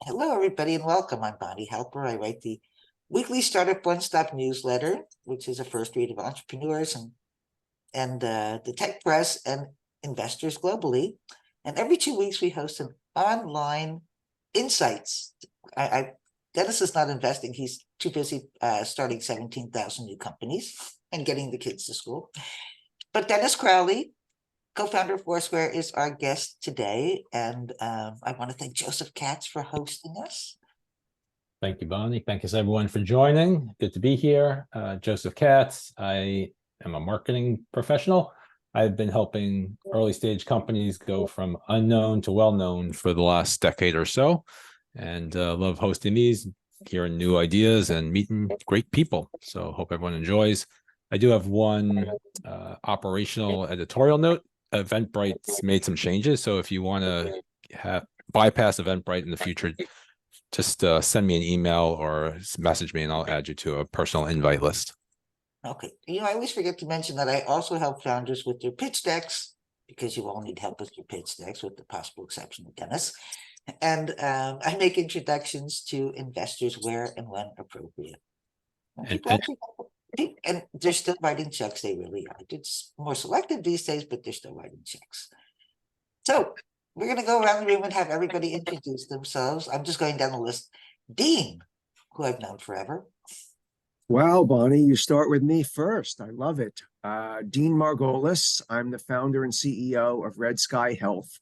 Hello, everybody, and welcome. I'm Bonnie Helper. I write the weekly Startup One Stop newsletter, which is a first read of entrepreneurs and the tech press and investors globally. And every 2 weeks, we host an online insights. Dennis is not investing; he's too busy starting 17,000 new companies and getting the kids to school. But Dennis Crowley, co-founder of Foursquare, is our guest today, and I want to thank Joseph Katz for hosting us. Thank you, Bonnie. Thank you, everyone, for joining. Good to be here. Joseph Katz. I am a marketing professional. I've been helping early stage companies go from unknown to well-known for the last decade or so, and love hosting these, hearing new ideas, and meeting great people. So hope everyone enjoys. I do have one operational editorial note. Eventbrite's made some changes, so if you want to bypass Eventbrite in the future, just send me an email or message me and I'll add you to a personal invite list. Okay. I always forget to mention that I also help founders with their pitch decks, because you all need help with your pitch decks, with the possible exception of Dennis. And I make introductions to investors where and when appropriate. And they're still writing checks. They really are. It's more selective these days, but they're still writing checks. So we're going to go around the room and have everybody introduce themselves. I'm just going down the list. Dean, who I've known forever. Well, Bonnie, you start with me first. I love it. Dean Margolis. I'm the founder and CEO of Red Sky Health.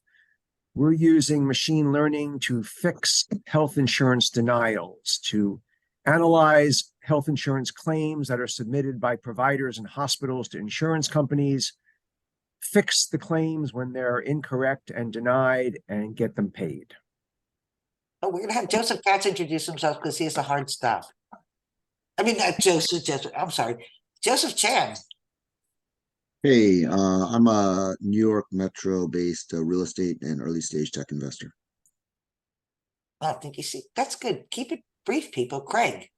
We're using machine learning to fix health insurance denials, to analyze health insurance claims that are submitted by providers and hospitals to insurance companies, fix the claims when they're incorrect and denied, and get them paid. Oh, we're going to have Joseph Katz introduce himself because he has a hard stop. I mean, not Joseph, I'm sorry, Joseph Chan. Hey, I'm a New York Metro-based real estate and early stage tech investor. I think you see, that's good. Keep it brief, people. Craig.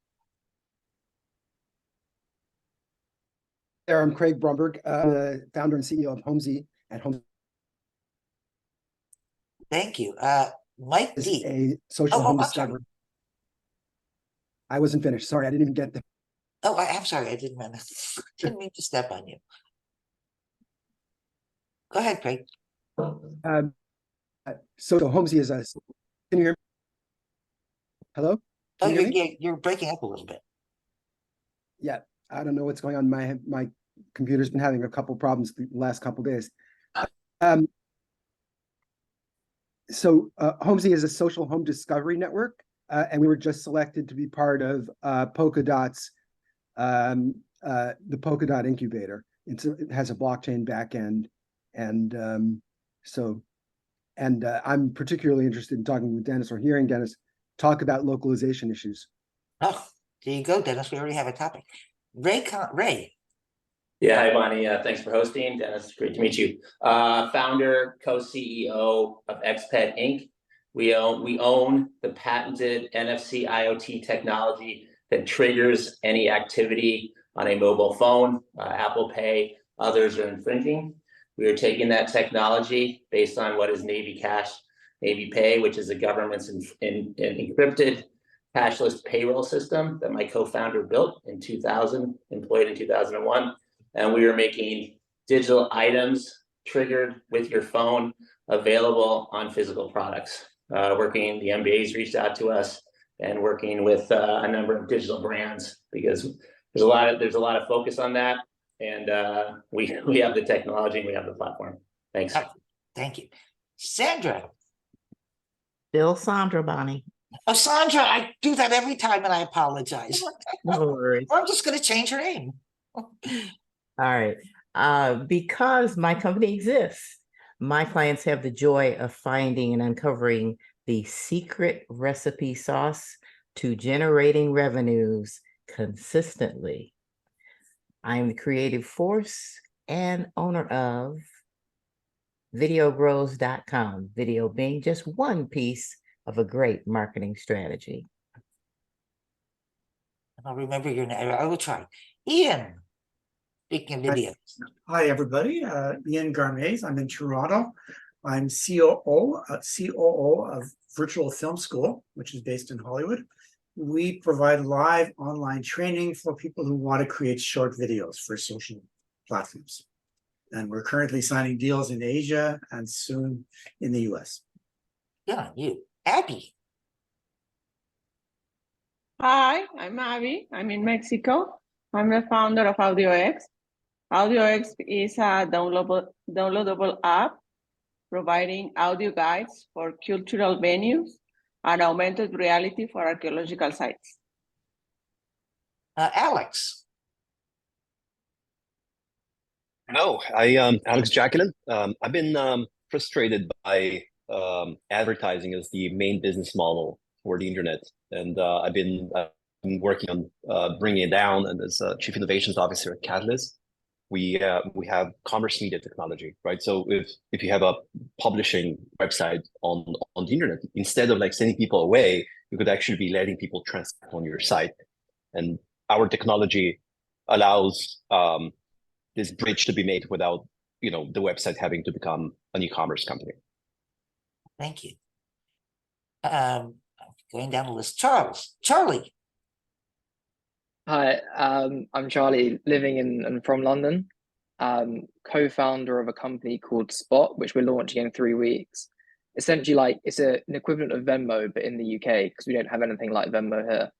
There, I'm Craig Brumberg, founder and CEO of Homesy at Home. Thank you. Mike D. A social home discovery. I wasn't finished. Sorry, I didn't even get there. Oh, I'm sorry. I didn't mean to step on you. Go ahead, Craig. So Homesy is a. Can you hear me? Hello? Oh, you're breaking up a little bit. Yeah, I don't know what's going on. My computer's been having a couple problems the last couple days. So Homesy is a social home discovery network, and we were just selected to be part of Polkadot's the Polkadot incubator. It has a blockchain backend, and I'm particularly interested in talking with Dennis, or hearing Dennis talk about localization issues. Oh, there you go, Dennis. We already have a topic. Ray. Yeah, hi, Bonnie. Thanks for hosting. Dennis, great to meet you. Founder, co-CEO of XPET Inc. We own the patented NFC IoT technology that triggers any activity on a mobile phone. Apple Pay, others are infringing. We are taking that technology based on what is Navy Cash, Navy Pay, which is the government's encrypted cashless payroll system that my co-founder built in 2000, employed in 2001. And we are making digital items triggered with your phone available on physical products. The MBA's reached out to us, and working with a number of digital brands, because there's a lot of focus on that. And we have the technology and we have the platform. Thanks. Thank you. Sandra. Still Sandra, Bonnie. Oh, Sandra, I do that every time and I apologize. No worries. I'm just going to change her name. All right. Because my company exists, my clients have the joy of finding and uncovering the secret recipe sauce to generating revenues consistently. I am the creative force and owner of videogrows.com, video being just one piece of a great marketing strategy. I'll remember your name. I will try. Ian, speaking of videos. Hi, everybody. Ian Garmes. I'm in Toronto. I'm COO of Virtual Film School, which is based in Hollywood. We provide live online training for people who want to create short videos for social platforms. And we're currently signing deals in Asia and soon in the US. Good on you. Abby. Hi, I'm Abby. I'm in Mexico. I'm the founder of AudioX. AudioX is a downloadable app providing audio guides for cultural venues and augmented reality for archaeological sites. Alex. No, Alex Jacqueline. I've been frustrated by advertising as the main business model for the internet, and I've been working on bringing it down. And as Chief Innovations Officer at Catalyst, we have commerce media technology, right? So if you have a publishing website on the internet, instead of like sending people away, you could actually be letting people transact on your site, and our technology allows this bridge to be made without, the website having to become an e-commerce company. Thank you. Going down the list, Charlie. Hi, I'm Charlie, living in and from London, co-founder of a company called Spot, which we're launching in 3 weeks. Essentially, like it's an equivalent of Venmo, but in the UK, because we don't have anything like Venmo here.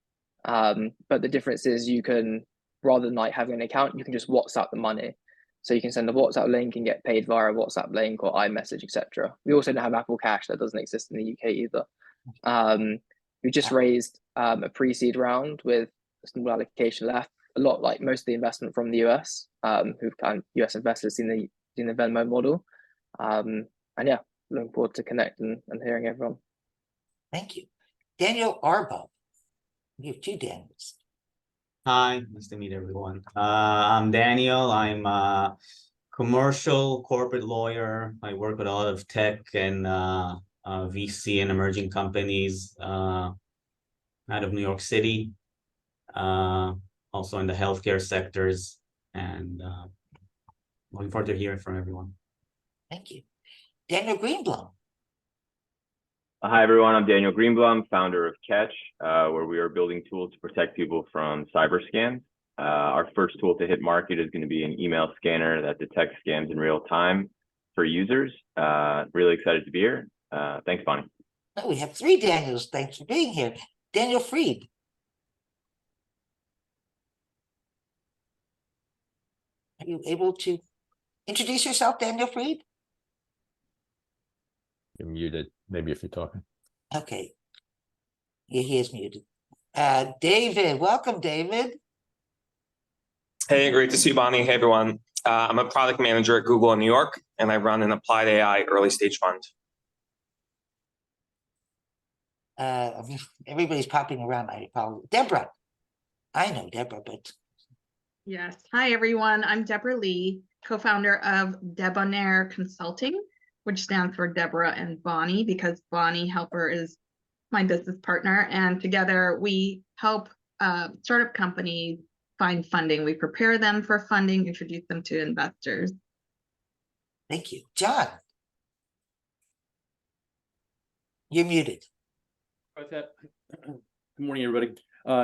But the difference is you can, rather than like having an account, you can just WhatsApp the money. So you can send a WhatsApp link and get paid via a WhatsApp link or iMessage, etc. We also don't have Apple Cash. That doesn't exist in the UK either. We just raised a pre-seed round with a small allocation left. A lot, like most of the investment from the US, who've kind of US investors in the Venmo model. And yeah, looking forward to connecting and hearing everyone. Thank you. Daniel Arbo. You have 2 Daniels. Hi, nice to meet everyone. I'm Daniel. I'm a commercial corporate lawyer. I work with a lot of tech and VC and emerging companies out of New York City, also in the healthcare sectors, and looking forward to hearing from everyone. Thank you. Daniel Greenblum. Hi, everyone. I'm Daniel Greenblum, founder of Catch, where we are building tools to protect people from cyber scams. Our first tool to hit market is going to be an email scanner that detects scams in real time for users. Really excited to be here. Thanks, Bonnie. Oh, we have 3 Daniels. Thanks for being here. Daniel Fried. Are you able to introduce yourself, Daniel Fried? You're muted, maybe if you're talking. Okay. Yeah, he is muted. David, welcome, David. Hey, great to see you, Bonnie. Hey, everyone. I'm a product manager at Google in New York, and I run an applied AI early stage fund. Everybody's popping around. I apologize. Deborah. I know Deborah, but. Yes. Hi, everyone. I'm Deborah Lee, co-founder of Debonair Consulting, which stands for Deborah and Bonnie, because Bonnie Helper is my business partner. And together we help startup companies find funding. We prepare them for funding, introduce them to investors. Thank you. John. You're muted. Good morning, everybody.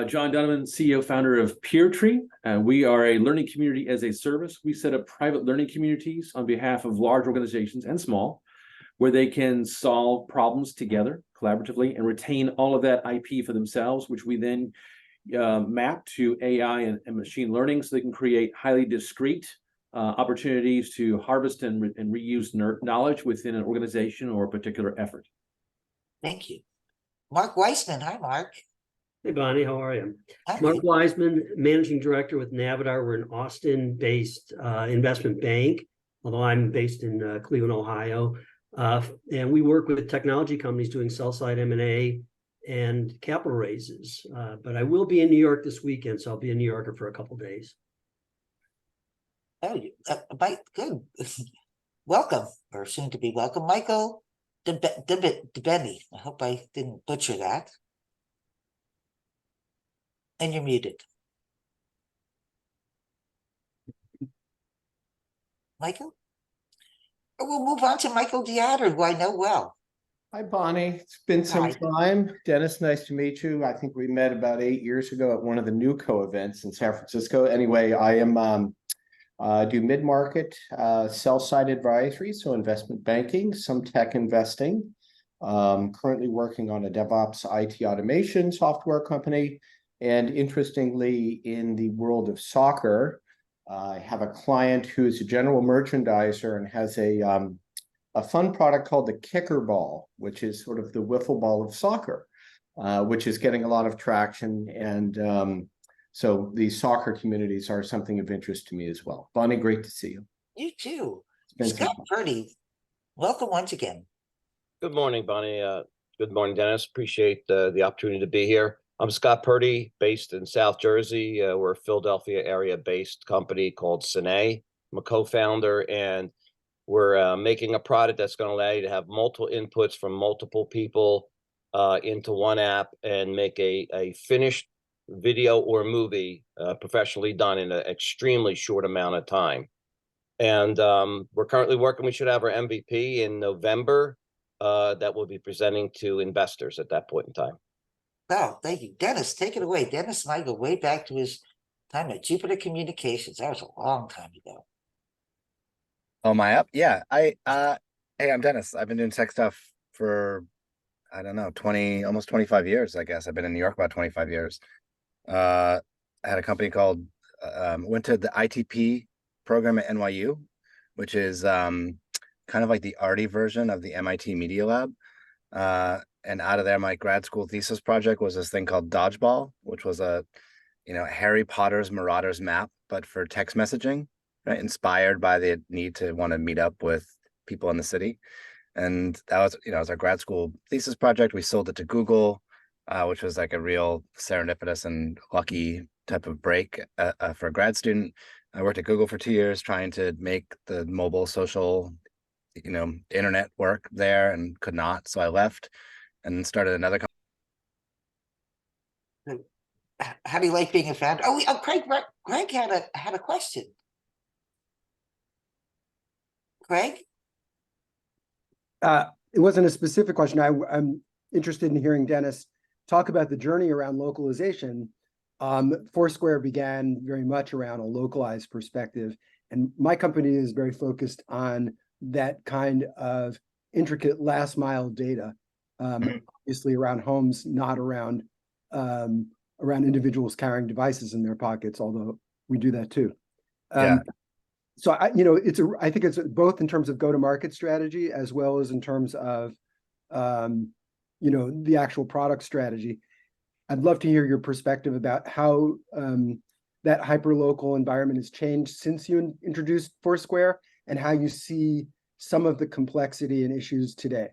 John Donovan, CEO, founder of PeerTree. We are a learning community as a service. We set up private learning communities on behalf of large organizations and small, where they can solve problems together collaboratively and retain all of that IP for themselves, which we then map to AI and machine learning, so they can create highly discrete opportunities to harvest and reuse knowledge within an organization or a particular effort. Thank you. Mark Weissman. Hi, Mark. Hey, Bonnie, how are you? Hi. Mark Wiseman, Managing Director with Navidar. We're an Austin-based investment bank, although I'm based in Cleveland, Ohio. And we work with technology companies doing sell-side M&A and capital raises. But I will be in New York this weekend, so I'll be a New Yorker for a couple of days. Oh, good. Welcome, or soon to be welcome, Michael DeBenny. I hope I didn't butcher that. And you're muted. Michael? We'll move on to Michael Diotter, who I know well. Hi, Bonnie. It's been some Hi. time. Dennis, nice to meet you. I think we met about 8 years ago at one of the NewCo events in San Francisco. Anyway, I am do mid-market sell-side advisory, so investment banking, some tech investing. Currently working on a DevOps IT automation software company. And interestingly, in the world of soccer, I have a client who is a general merchandiser and has a fun product called the kicker ball, which is sort of the wiffle ball of soccer, which is getting a lot of traction. And so the soccer communities are something of interest to me as well. Bonnie, great to see you. You too. Been Scott Purdy, welcome once again. Good morning, Bonnie. Good morning, Dennis. Appreciate the opportunity to be here. I'm Scott Purdy, based in South Jersey. We're a Philadelphia area-based company called Sine. I'm a co-founder, and we're making a product that's going to allow you to have multiple inputs from multiple people into one app and make a finished video or movie professionally done in an extremely short amount of time. And we're currently working. We should have our MVP in November that we'll be presenting to investors at that point in time. Wow, thank you. Dennis, take it away. Dennis and I go way back to his time at Jupiter Communications. That was a long time ago. Oh, my up? Yeah. Hey, I'm Dennis. I've been doing tech stuff for, I don't know, almost 25 years, I guess. I've been in New York about 25 years. I had a company called, went to the ITP program at NYU, which is kind of like the arty version of the MIT Media Lab. And out of there, my grad school thesis project was this thing called Dodgeball, which was a, Harry Potter's Marauders map, but for text messaging, right? Inspired by the need to want to meet up with people in the city. And that was, it was our grad school thesis project. We sold it to Google, which was like a real serendipitous and lucky type of break for a grad student. I worked at Google for 2 years trying to make the mobile social, internet work there, and could not. So I left and started another company. How do you like being a founder? Greg had a question. Greg? It wasn't a specific question. I'm interested in hearing Dennis talk about the journey around localization. Foursquare began very much around a localized perspective, and my company is very focused on that kind of intricate last mile data, obviously around homes, not around individuals carrying devices in their pockets, although we do that too. So I think it's both in terms of go-to-market strategy as well as in terms of the actual product strategy. I'd love to hear your perspective about how that hyperlocal environment has changed since you introduced Foursquare, and how you see some of the complexity and issues today.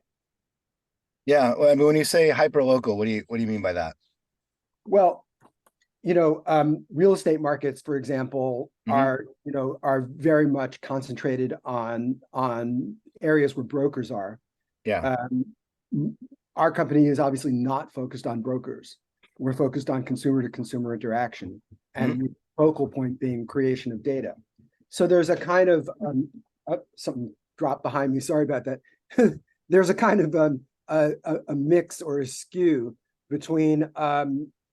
Yeah, well, I mean, when you say hyperlocal, what do you mean by that? Well, real estate markets, for example, are very much concentrated on areas where brokers are. Yeah. Our company is obviously not focused on brokers. We're focused on consumer to consumer interaction, and the focal point being creation of data. So there's a kind of something dropped behind me. Sorry about that. There's a kind of a mix or a skew between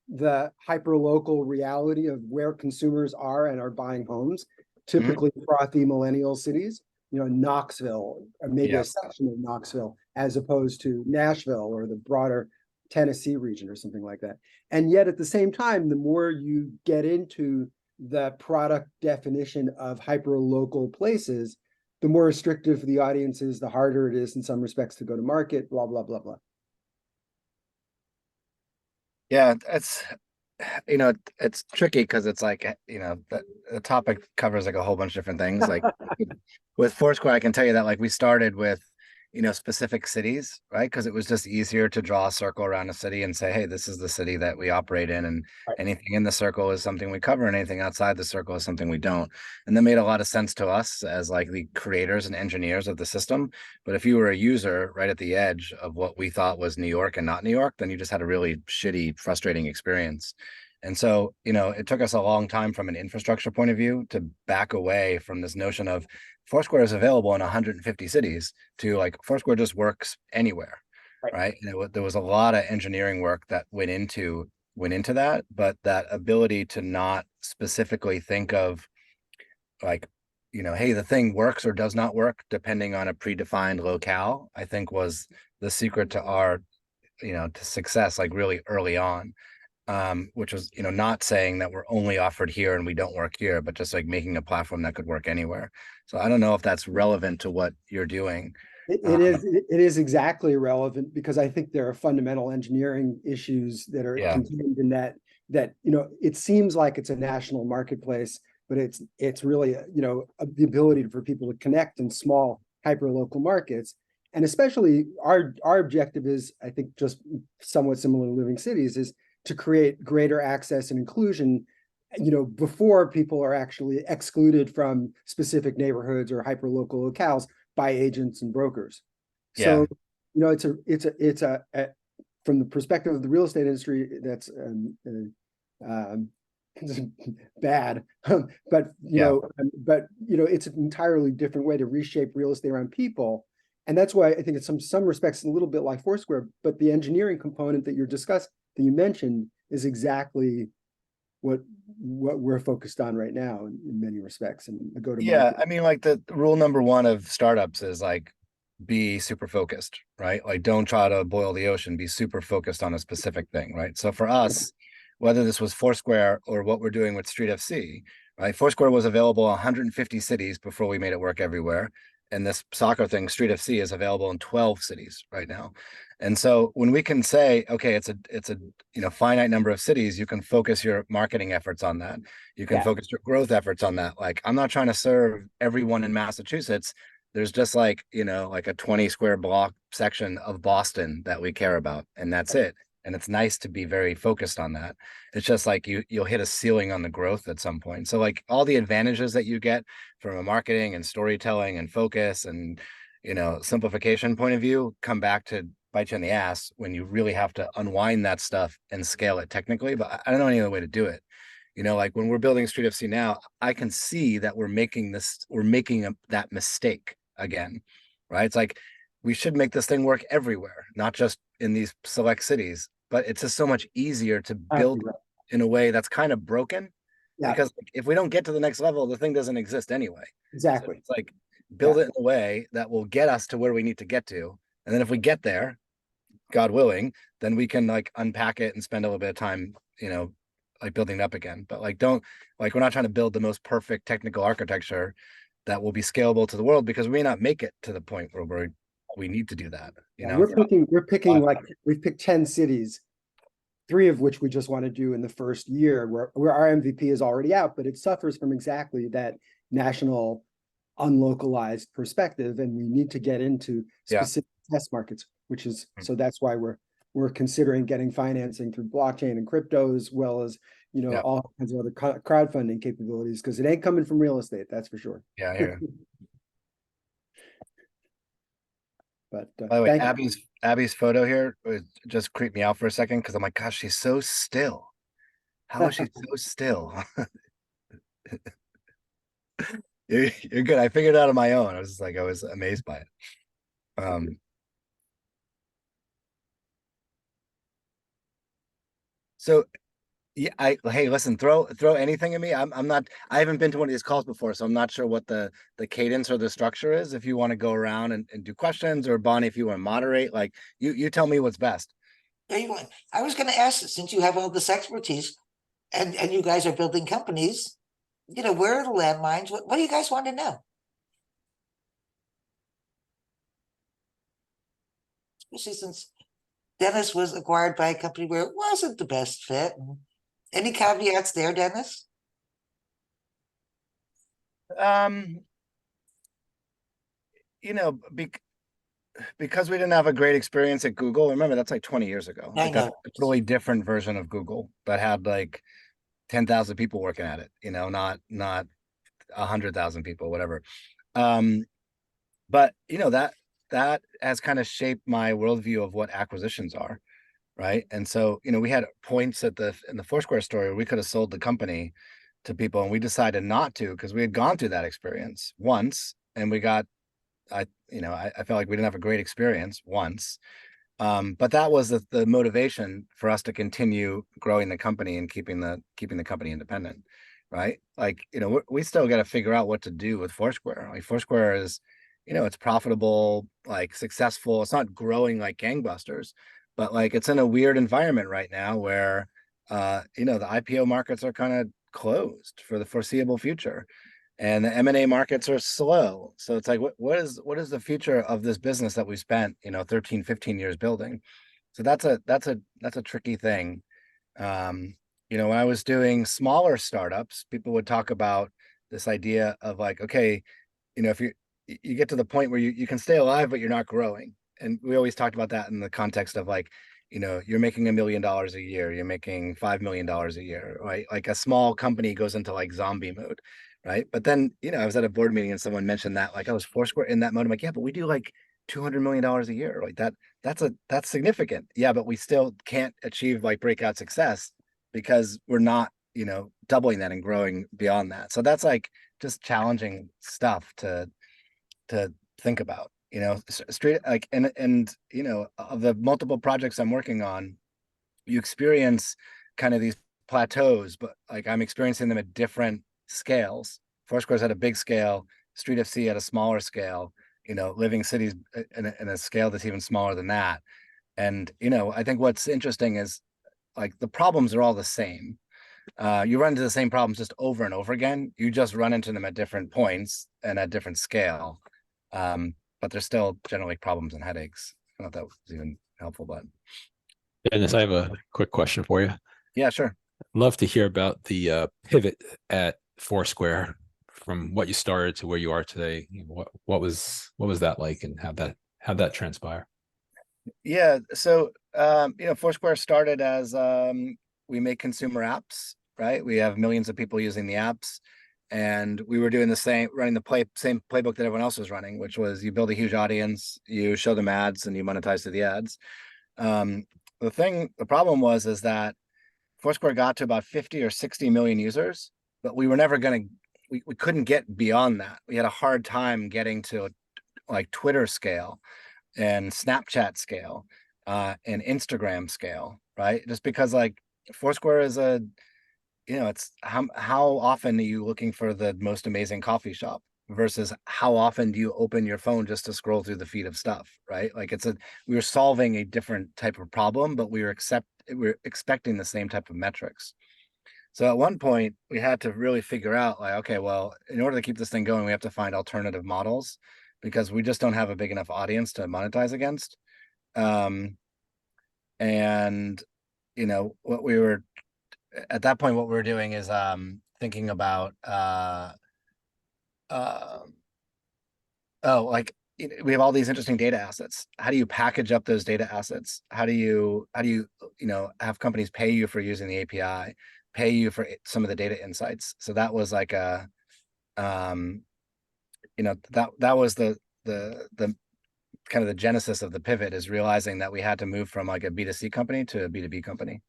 the hyperlocal reality of where consumers are and are buying homes, typically frothy millennial cities, Knoxville, or maybe a section of Knoxville, as opposed to Nashville or the broader Tennessee region or something like that. And yet at the same time, the more you get into the product definition of hyperlocal places, the more restrictive the audience is, the harder it is in some respects to go to market, blah, blah, blah, blah. Yeah, it's tricky because it's like, the topic covers like a whole bunch of different things. Like with Foursquare, I can tell you that like we started with, specific cities, right? Because it was just easier to draw a circle around a city and say, hey, this is the city that we operate in, and anything in the circle is something we cover, and anything outside the circle is something we don't. And that made a lot of sense to us as like the creators and engineers of the system. But if you were a user right at the edge of what we thought was New York and not New York, then you just had a really shitty, frustrating experience. And so, it took us a long time from an infrastructure point of view to back away from this notion of Foursquare is available in 150 cities to like Foursquare just works anywhere, right? And there was a lot of engineering work that went into that, but that ability to not specifically think of like, you know, hey, the thing works or does not work depending on a predefined locale, I think was the secret to our, you know, to success like really early on. Which was, you know, not saying that we're only offered here and we don't work here, but just like making a platform that could work anywhere. So I don't know if that's relevant to what you're doing. It is exactly relevant because I think there are fundamental engineering issues that are contained in that, you know, it seems like it's a national marketplace, but it's really, you know, the ability for people to connect in small hyper-local markets. And especially our objective is, I think, just somewhat similar to LivingCities, is to create greater access and inclusion, you know, before people are actually excluded from specific neighborhoods or hyper-local locales by agents and brokers. So, you know, it's a from the perspective of the real estate industry, that's bad, but you know, it's an entirely different way to reshape real estate around people. And that's why I think it's some respects a little bit like Foursquare, but the engineering component that you mentioned is exactly what we're focused on right now in many respects. And the go-to-market. I mean, like the rule number one of startups is like, be super focused, right? Like don't try to boil the ocean, be super focused on a specific thing, right? So for us, whether this was Foursquare or what we're doing with Street FC, right? Foursquare was available in 150 cities before we made it work everywhere. And this soccer thing, Street FC, is available in 12 cities right now. And so when we can say, okay, it's a you know, finite number of cities, you can focus your marketing efforts on that. You can focus your growth efforts on that. Like, I'm not trying to serve everyone in Massachusetts. There's just like, you know, like a 20 square block section of Boston that we care about, and that's it. And it's nice to be very focused on that. It's just like you'll hit a ceiling on the growth at some point. So like all the advantages that you get from a marketing and storytelling and focus and, you know, simplification point of view come back to bite you in the ass when you really have to unwind that stuff and scale it technically. But I don't know any other way to do it. You know, like when we're building Street FC now, I can see that we're making that mistake again, right? It's like, we should make this thing work everywhere, not just in these select cities, but it's just so much easier to build in a way that's kind of broken, because if we don't get to the next level, the thing doesn't exist anyway. Exactly. So it's like, build it in a way that will get us to where we need to get to. And then if we get there, God willing, then we can like unpack it and spend a little bit of time, you know, like building it up again. But like, we're not trying to build the most perfect technical architecture that will be scalable to the world, because we may not make it to the point where we need to do that. You know, we're picking like, we've picked 10 cities, 3 of which we just want to do in the first year, where our MVP is already out, but it suffers from exactly that national unlocalized perspective, and we need to get into specific test markets, which is so that's why we're considering getting financing through blockchain and crypto, as well as, you know, all kinds of other crowdfunding capabilities, because it ain't coming from real estate, that's for sure. But by the way, Abby's photo here just creeped me out for a second, because I'm like, gosh, she's so still. How is she so still? You're good. I figured it out on my own. I was just like, I was amazed by it. So yeah, hey, listen, throw anything at me. I haven't been to one of these calls before, so I'm not sure what the cadence or the structure is. If you want to go around and do questions, or Bonnie, if you want to moderate, like you tell me what's best. I was going to ask, since you have all this expertise and you guys are building companies, you know, where are the landmines? What do you guys want to know? Especially since Dennis was acquired by a company where it wasn't the best fit. Any caveats there, Dennis? You know, because we didn't have a great experience at Google. Remember, that's like 20 years ago. Like, that's a totally different version of Google that had like 10,000 people working at it, you know, not 100,000 people, whatever. But you know, that has kind of shaped my worldview of what acquisitions are, right? And so, you know, we had points in the Foursquare story where we could have sold the company to people, and we decided not to, because we had gone through that experience once, and we got, I felt like we didn't have a great experience once. But that was the motivation for us to continue growing the company and keeping the company independent, right? Like, we still got to figure out what to do with Foursquare. Like Foursquare is, it's profitable, like successful. It's not growing like gangbusters, but like it's in a weird environment right now where, the IPO markets are kind of closed for the foreseeable future. And the M&A markets are slow. So it's like, what is the future of this business that we spent, 13, 15 years building? So that's a tricky thing. When I was doing smaller startups, people would talk about this idea of like, okay, if you get to the point where you can stay alive, but you're not growing. And we always talked about that in the context of like, you're making $1 million a year, you're making $5 million a year, right? Like a small company goes into like zombie mode. Right. But then, I was at a board meeting and someone mentioned that, like, I was Foursquare in that mode. I'm like, yeah, but we do like $200 million a year. Like that's significant. Yeah, but we still can't achieve like breakout success because we're not, doubling that and growing beyond that. So that's like just challenging stuff to think about, straight like, and of the multiple projects I'm working on, you experience kind of these plateaus, but like I'm experiencing them at different scales. Foursquare's at a big scale, Street FC at a smaller scale, LivingCities in a scale that's even smaller than that. And I think what's interesting is like the problems are all the same. You run into the same problems just over and over again. You just run into them at different points and at different scale. But there's still generally problems and headaches. I don't know if that was even helpful, but Dennis, I have a quick question for you. Yeah, sure. Love to hear about the pivot at Foursquare from what you started to where you are today. What was that like, and how'd that transpire? Yeah, so Foursquare started as we make consumer apps, right? We have millions of people using the apps, and we were doing running the same playbook that everyone else was running, which was you build a huge audience, you show them ads, and you monetize through the ads. The problem is that Foursquare got to about 50 or 60 million users, but we were never we couldn't get beyond that. We had a hard time getting to like Twitter scale and Snapchat scale and Instagram scale, right? Just because like Foursquare is it's how often are you looking for the most amazing coffee shop versus how often do you open your phone just to scroll through the feed of stuff, right? Like we were solving a different type of problem, but we were expecting the same type of metrics. So at one point we had to really figure out like, okay, well, in order to keep this thing going, we have to find alternative models because we just don't have a big enough audience to monetize against. And what we were at that point, what we were doing is thinking about we have all these interesting data assets. How do you package up those data assets? How do you have companies pay you for using the API, pay you for some of the data insights? So that was like that was the kind of the genesis of the pivot, is realizing that we had to move from like a B2C company to a B2B company.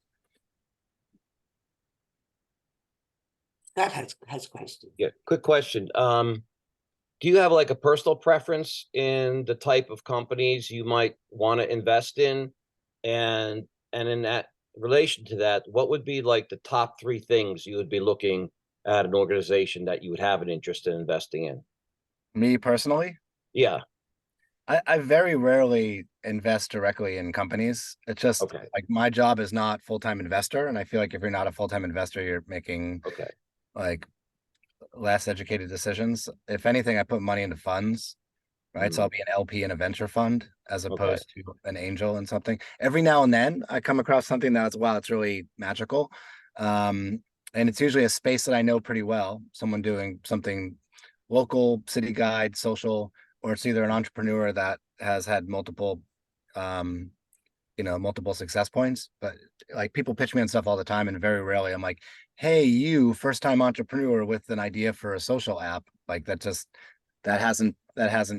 That has a question. Yeah, quick question. Do you have like a personal preference in the type of companies you might want to invest in? And in that relation to that, what would be like the top 3 things you would be looking at an organization that you would have an interest in investing in? Me personally? Yeah. I very rarely invest directly in companies. It's just like my job is not full-time investor. And I feel like if you're not a full-time investor, you're making like less educated decisions. If anything, I put money into funds, right? So I'll be an LP in a venture fund as opposed to an angel in something. Every now and then I come across something that's, wow, it's really magical. And it's usually a space that I know pretty well, someone doing something local, city guide, social, or it's either an entrepreneur that has had multiple multiple success points. But like people pitch me on stuff all the time, and very rarely I'm like, hey, you first-time entrepreneur with an idea for a social app, like that hasn't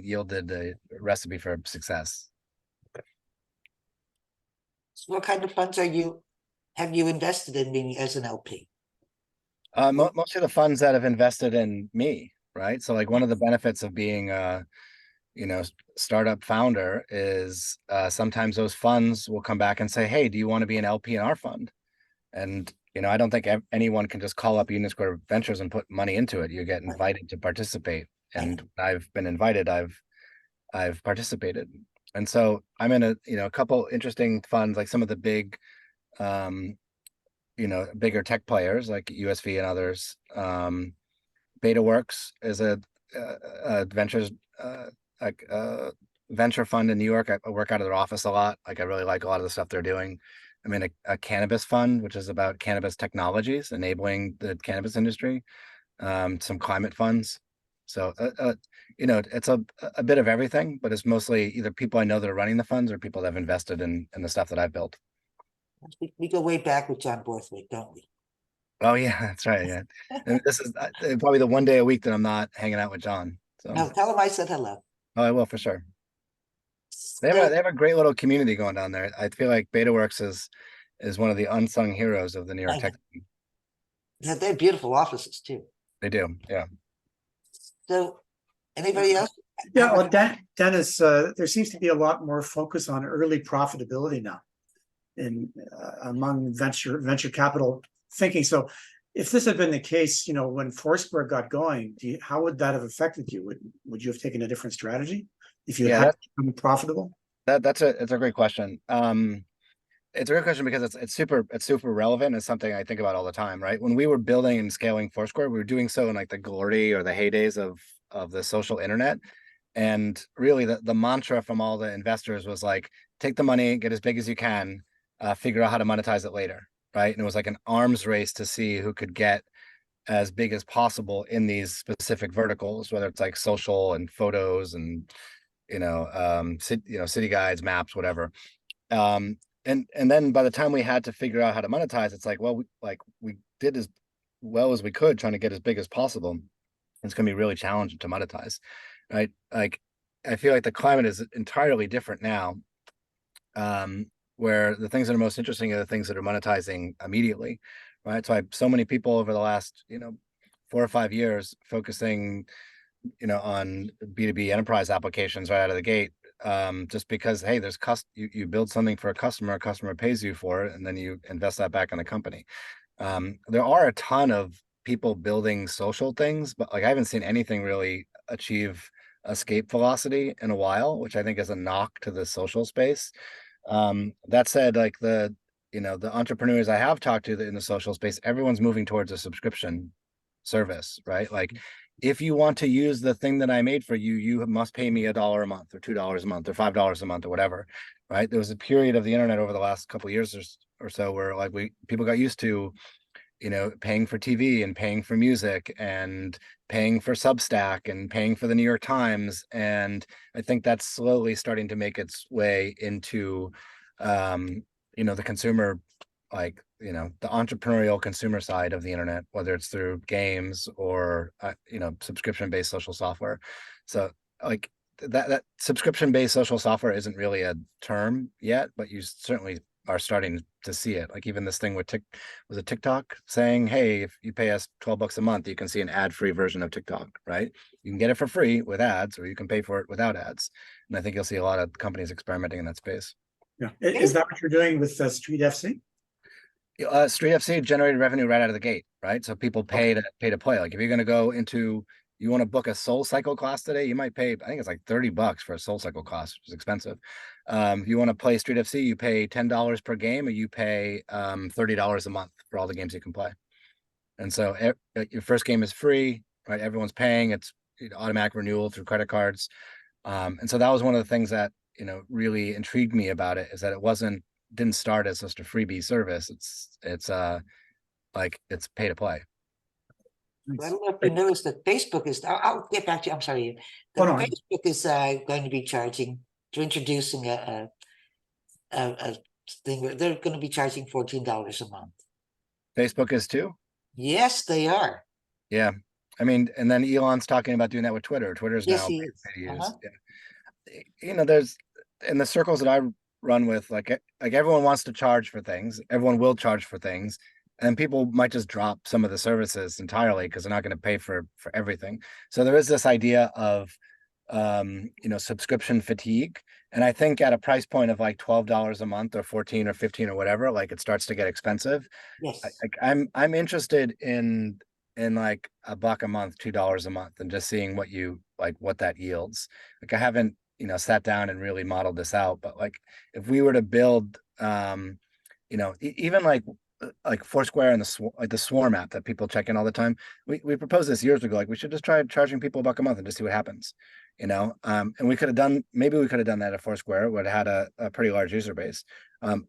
yielded a recipe for success. So what kind of funds have you invested in, meaning as an LP? Most of the funds that have invested in me, right? So like one of the benefits of being a, startup founder is sometimes those funds will come back and say, hey, do you want to be an LP in our fund? And, I don't think anyone can just call up Unisquare Ventures and put money into it. You get invited to participate. And when I've been invited, I've participated. And so I'm in a couple interesting funds, like some of the big, bigger tech players like USV and others. BetaWorks is a ventures, like venture fund in New York. I work out of their office a lot. Like I really like a lot of the stuff they're doing. I'm in a cannabis fund, which is about cannabis technologies, enabling the cannabis industry. Some climate funds. So, it's a bit of everything, but it's mostly either people I know that are running the funds or people that have invested in the stuff that I've built. We go way back with John Borthwick, don't we? Oh yeah, that's right. Yeah, and this is probably the one day a week that I'm not hanging out with John. So No, tell him I said hello. Oh, I will for sure. They have a great little community going down there. I feel like BetaWorks is one of the unsung heroes of the New York tech scene. They're beautiful offices too. They do, yeah. So, anybody else? Yeah, well, Dennis, there seems to be a lot more focus on early profitability now in among venture capital thinking. So, if this had been the case, when Foursquare got going, how would that have affected you? Would you have taken a different strategy if you had become profitable? It's a great question. It's a great question because it's super relevant. It's something I think about all the time, right? When we were building and scaling Foursquare, we were doing so in like the glory or the heydays of the social internet. And really the mantra from all the investors was like, take the money, get as big as you can, figure out how to monetize it later, right? And it was like an arms race to see who could get as big as possible in these specific verticals, whether it's like social and photos and, city guides, maps, whatever. And then by the time we had to figure out how to monetize, it's like, well, we did as well as we could trying to get as big as possible. It's going to be really challenging to monetize, right? Like, I feel like the climate is entirely different now, where the things that are most interesting are the things that are monetizing immediately, right? So I have so many people over the last, 4 or 5 years focusing, on B2B enterprise applications right out of the gate. Just because, hey, there's you build something for a customer pays you for it, and then you invest that back in the company. There are a ton of people building social things, but like I haven't seen anything really achieve escape velocity in a while, which I think is a knock to the social space. That said, like the entrepreneurs I have talked to in the social space, everyone's moving towards a subscription service, right? Like, if you want to use the thing that I made for you, you must pay me $1 a month or $2 a month or $5 a month or whatever, right? There was a period of the internet over the last couple of years or so where like people got used to, paying for TV and paying for music and paying for Substack and paying for the New York Times. And I think that's slowly starting to make its way into, the consumer, like, the entrepreneurial consumer side of the internet, whether it's through games or, subscription-based social software. So like that subscription-based social software isn't really a term yet, but you certainly are starting to see it. Like even this thing with was it TikTok saying, hey, if you pay us $12 a month, you can see an ad-free version of TikTok, right? You can get it for free with ads, or you can pay for it without ads. And I think you'll see a lot of companies experimenting in that space. Yeah. Is that what you're doing with Street FC? Street FC generated revenue right out of the gate, right? So people pay to play. Like if you're going to go into, you want to book a Soul Cycle class today, you might pay, I think it's like $30 for a Soul Cycle class, which is expensive. If you want to play Street FC, you pay $10 per game, or you pay $30 a month for all the games you can play. And so your first game is free, right? Everyone's paying. It's automatic renewal through credit cards. And so that was one of the things that, really intrigued me about it, is that it didn't start as just a freebie service. It's pay to play. I don't know if you noticed that Facebook is. I'll get back to you. I'm sorry. Facebook is going to be charging. They're introducing a thing where they're going to be charging $14 a month. Facebook is too? Yes, they are. Yeah. I mean, and then Elon's talking about doing that with Twitter. Twitter's yes, now he is. Yeah. There's in the circles that I run with, like everyone wants to charge for things. Everyone will charge for things. and people might just drop some of the services entirely because they're not going to pay for everything. So there is this idea of subscription fatigue. And I think at a price point of like $12 a month or 14 or 15 or whatever, like it starts to get expensive. Yes. I'm interested in like $1 a month, $2 a month, and just seeing what that yields. Like I haven't, sat down and really modeled this out, but like if we were to build, even like Foursquare and the Swarm app that people check in all the time. We proposed this years ago. Like we should just try charging people $1 a month and just see what happens, and we could have done that at Foursquare. It would have had a pretty large user base.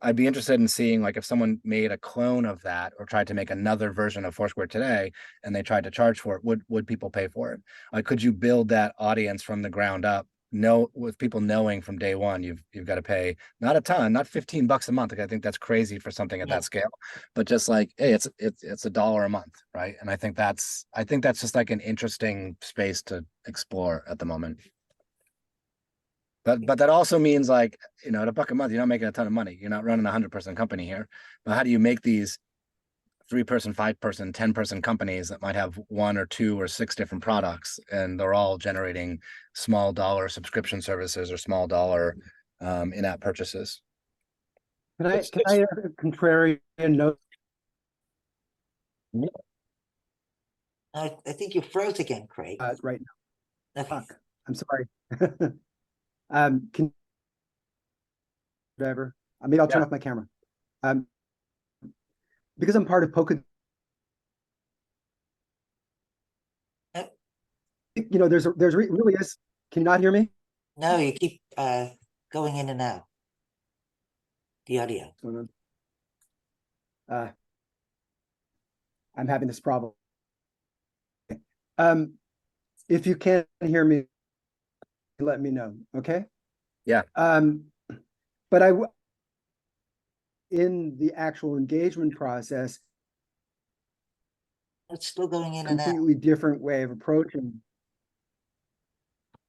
I'd be interested in seeing like if someone made a clone of that or tried to make another version of Foursquare today and they tried to charge for it, would people pay for it? Like, could you build that audience from the ground up? With people knowing from day one, you've got to pay not a ton, not $15 a month. Like I think that's crazy for something at that scale, but just like, hey, it's $1 a month, right? And I think that's just like an interesting space to explore at the moment. But that also means like, at $1 a month, you're not making a ton of money. You're not running a 100-person company here. But how do you make these 3-person, 5-person, 10-person companies that might have 1 or 2 or 6 different products, and they're all generating small dollar subscription services or small dollar in-app purchases? Can I have a contrarian note? I think you froze again, Craig. Right now. Okay. Fuck. I'm sorry. Whatever. Maybe I'll turn off my camera. Because I'm part of Polka. Really is. Can you not hear me? No, you keep going in and out. The audio. I'm having this problem. If you can't hear me, let me know. Okay. Yeah. But in the actual engagement process, it's still going in and out. Completely different way of approaching.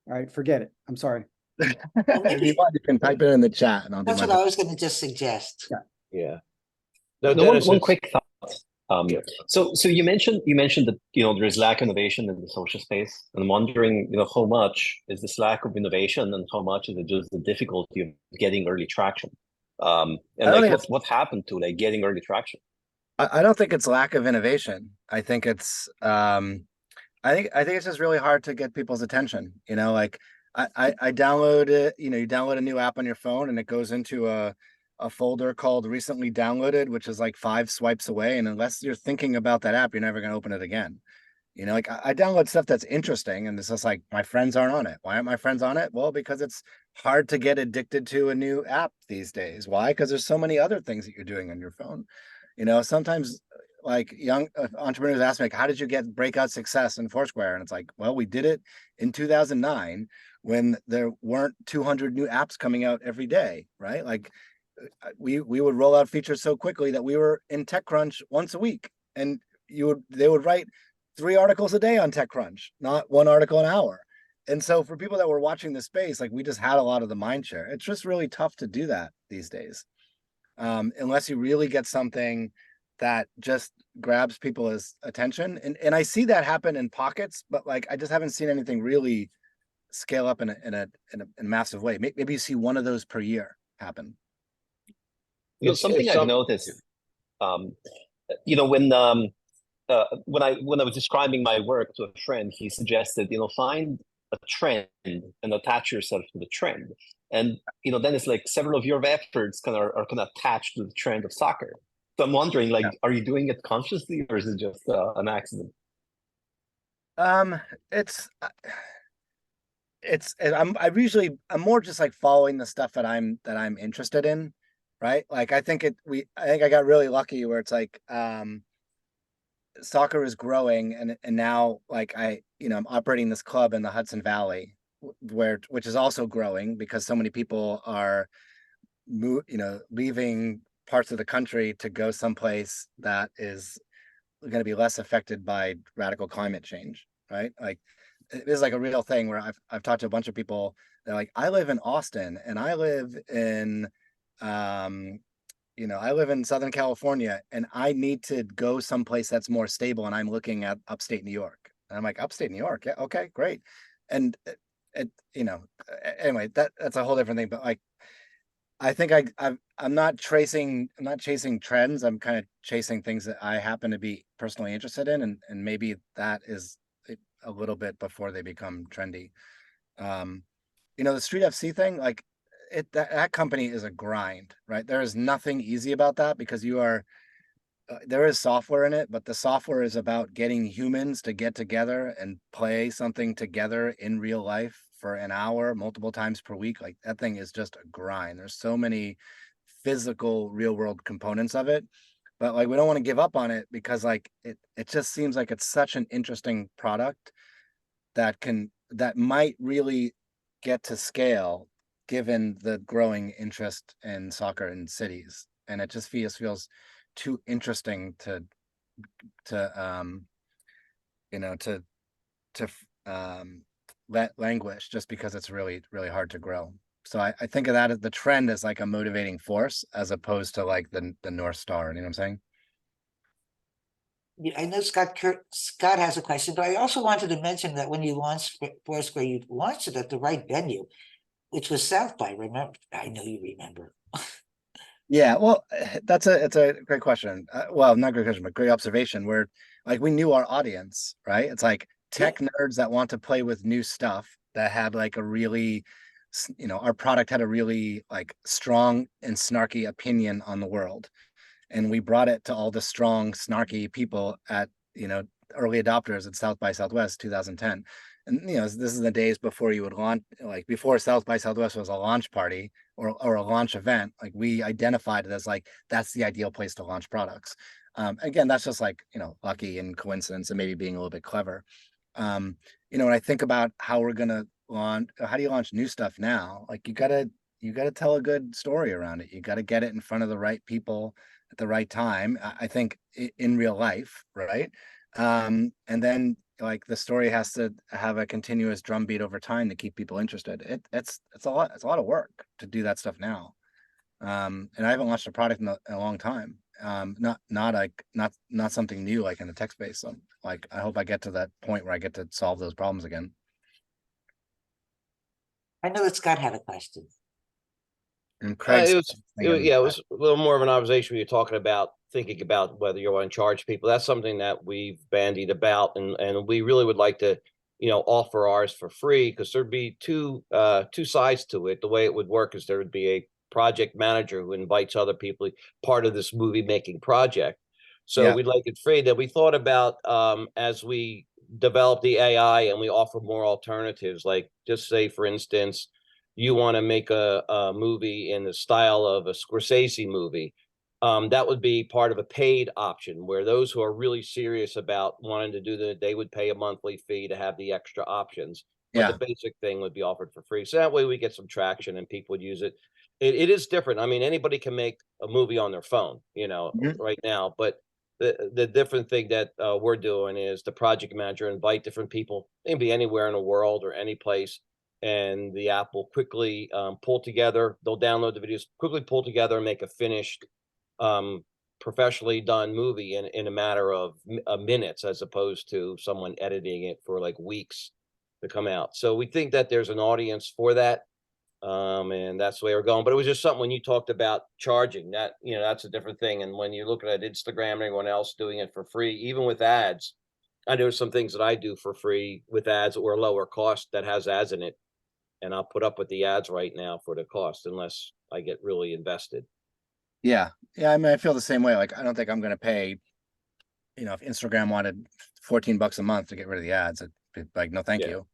All right, forget it. I'm sorry. If you want, you can type it in the chat, and I'll do That's my what I best. was going to just suggest. Yeah. No, Dennis, one it's- quick thought. So you mentioned that there is lack of innovation in the social space, and I'm wondering how much is this lack of innovation, and how much is it just the difficulty of getting early traction? And like what happened to like getting early traction? I don't think it's lack of innovation. I think it's I think it's just really hard to get people's attention. Like I download it. You download a new app on your phone, and it goes into a folder called recently downloaded, which is like 5 swipes away. And unless you're thinking about that app, you're never going to open it again. Like I download stuff that's interesting, and it's just like my friends aren't on it. Why aren't my friends on it? Well, because it's hard to get addicted to a new app these days. Why? Because there's so many other things that you're doing on your phone. Sometimes like young entrepreneurs ask me, like, how did you get breakout success in Foursquare? And it's like, well, we did it in 2009 when there weren't 200 new apps coming out every day, right? Like we would roll out features so quickly that we were in TechCrunch once a week, and they would write 3 articles a day on TechCrunch, not 1 article an hour. And so for people that were watching this space, like we just had a lot of the mind share. It's just really tough to do that these days, unless you really get something that just grabs people's attention. And I see that happen in pockets, but like I just haven't seen anything really scale up in a massive way. Maybe you see 1 of those per year happen. Something I've noticed, when I was describing my work to a friend, he suggested, find a trend and attach yourself to the trend. And then it's like several of your efforts are kind of attached to the trend of soccer. So I'm wondering, like, are you doing it consciously, or is it just an accident? I'm more just like following the stuff that I'm interested in, right? Like I think I got really lucky where it's like soccer is growing, and now like I'm operating this club in the Hudson Valley which is also growing because so many people are leaving parts of the country to go someplace that is going to be less affected by radical climate change, right? Like it is like a real thing where I've talked to a bunch of people. They're like, I live in Austin and I live in you know, I live in Southern California and I need to go someplace that's more stable, and I'm looking at upstate New York. And I'm like, upstate New York, yeah, okay, great. And you know, anyway, that's a whole different thing. But like, I think I'm not chasing trends. I'm kind of chasing things that I happen to be personally interested in, and maybe that is a little bit before they become trendy. You know, the Street FC thing, like that company is a grind, right? There is nothing easy about that, because you are there is software in it, but the software is about getting humans to get together and play something together in real life for an hour, multiple times per week. Like that thing is just a grind. There's so many physical real world components of it, but like we don't want to give up on it, because like it just seems like it's such an interesting product that might really get to scale given the growing interest in soccer in cities. And it just feels too interesting to you know, to let languish, just because it's really hard to grow. So I think of that as the trend as like a motivating force, as opposed to like the North Star. You know what I'm saying? I know Scott has a question, but I also wanted to mention that when you launched Foursquare, you launched it at the right venue, which was South by. Remember? I know you remember. Yeah, well, it's a great question. Well, not great question, but great observation. Where like we knew our audience, right? It's like tech nerds that want to play with new stuff, that had like a really, you know, our product had a really like strong and snarky opinion on the world, and we brought it to all the strong, snarky people at, you know, early adopters at South by Southwest 2010. And you know, this is the days before you would launch, like before South by Southwest was a launch party or a launch event. Like we identified it as like that's the ideal place to launch products. Again, that's just like, you know, lucky and coincidence and maybe being a little bit clever. You know, when I think about how we're gonna launch, how do you launch new stuff now? Like you gotta tell a good story around it. You gotta get it in front of the right people at the right time. I think in real life, right? And then like the story has to have a continuous drumbeat over time to keep people interested. It's a lot of work to do that stuff now. And I haven't launched a product in a long time. Not something new like in the tech space. So like I hope I get to that point where I get to solve those problems again. I know that Scott had a question. And Craig, it was a little more of an observation when you're talking about thinking about whether you want to charge people. That's something that we've bandied about, and we really would like to, you know, offer ours for free, because there'd be two sides to it. The way it would work is there would be a project manager who invites other people part of this movie making project. So we'd like it free. That we thought about as we develop the AI and we offer more alternatives, like just say, for instance, you want to make a movie in the style of a Scorsese movie. That would be part of a paid option, where those who are really serious about wanting to do that, they would pay a monthly fee to have the extra options. But the basic thing would be offered for free. So that way we get some traction and people would use it. It is different. I mean, anybody can make a movie on their phone, you know, right now. But the different thing that we're doing is the project manager invite different people, maybe anywhere in the world or any place, and the app will quickly pull together. They'll download the videos, quickly pull together and make a finished professionally done movie in a matter of minutes, as opposed to someone editing it for like weeks to come out. So we think that there's an audience for that, and that's the way we're going. But it was just something when you talked about charging, that, you know, that's a different thing. And when you're looking at Instagram and everyone else doing it for free, even with ads, I know some things that I do for free with ads or lower cost that has ads in it, and I'll put up with the ads right now for the cost unless I get really invested. Yeah. I mean, I feel the same way. Like, I don't think I'm going to pay, you know, if Instagram wanted $14 a month to get rid of the ads, I'd be like, no, thank you.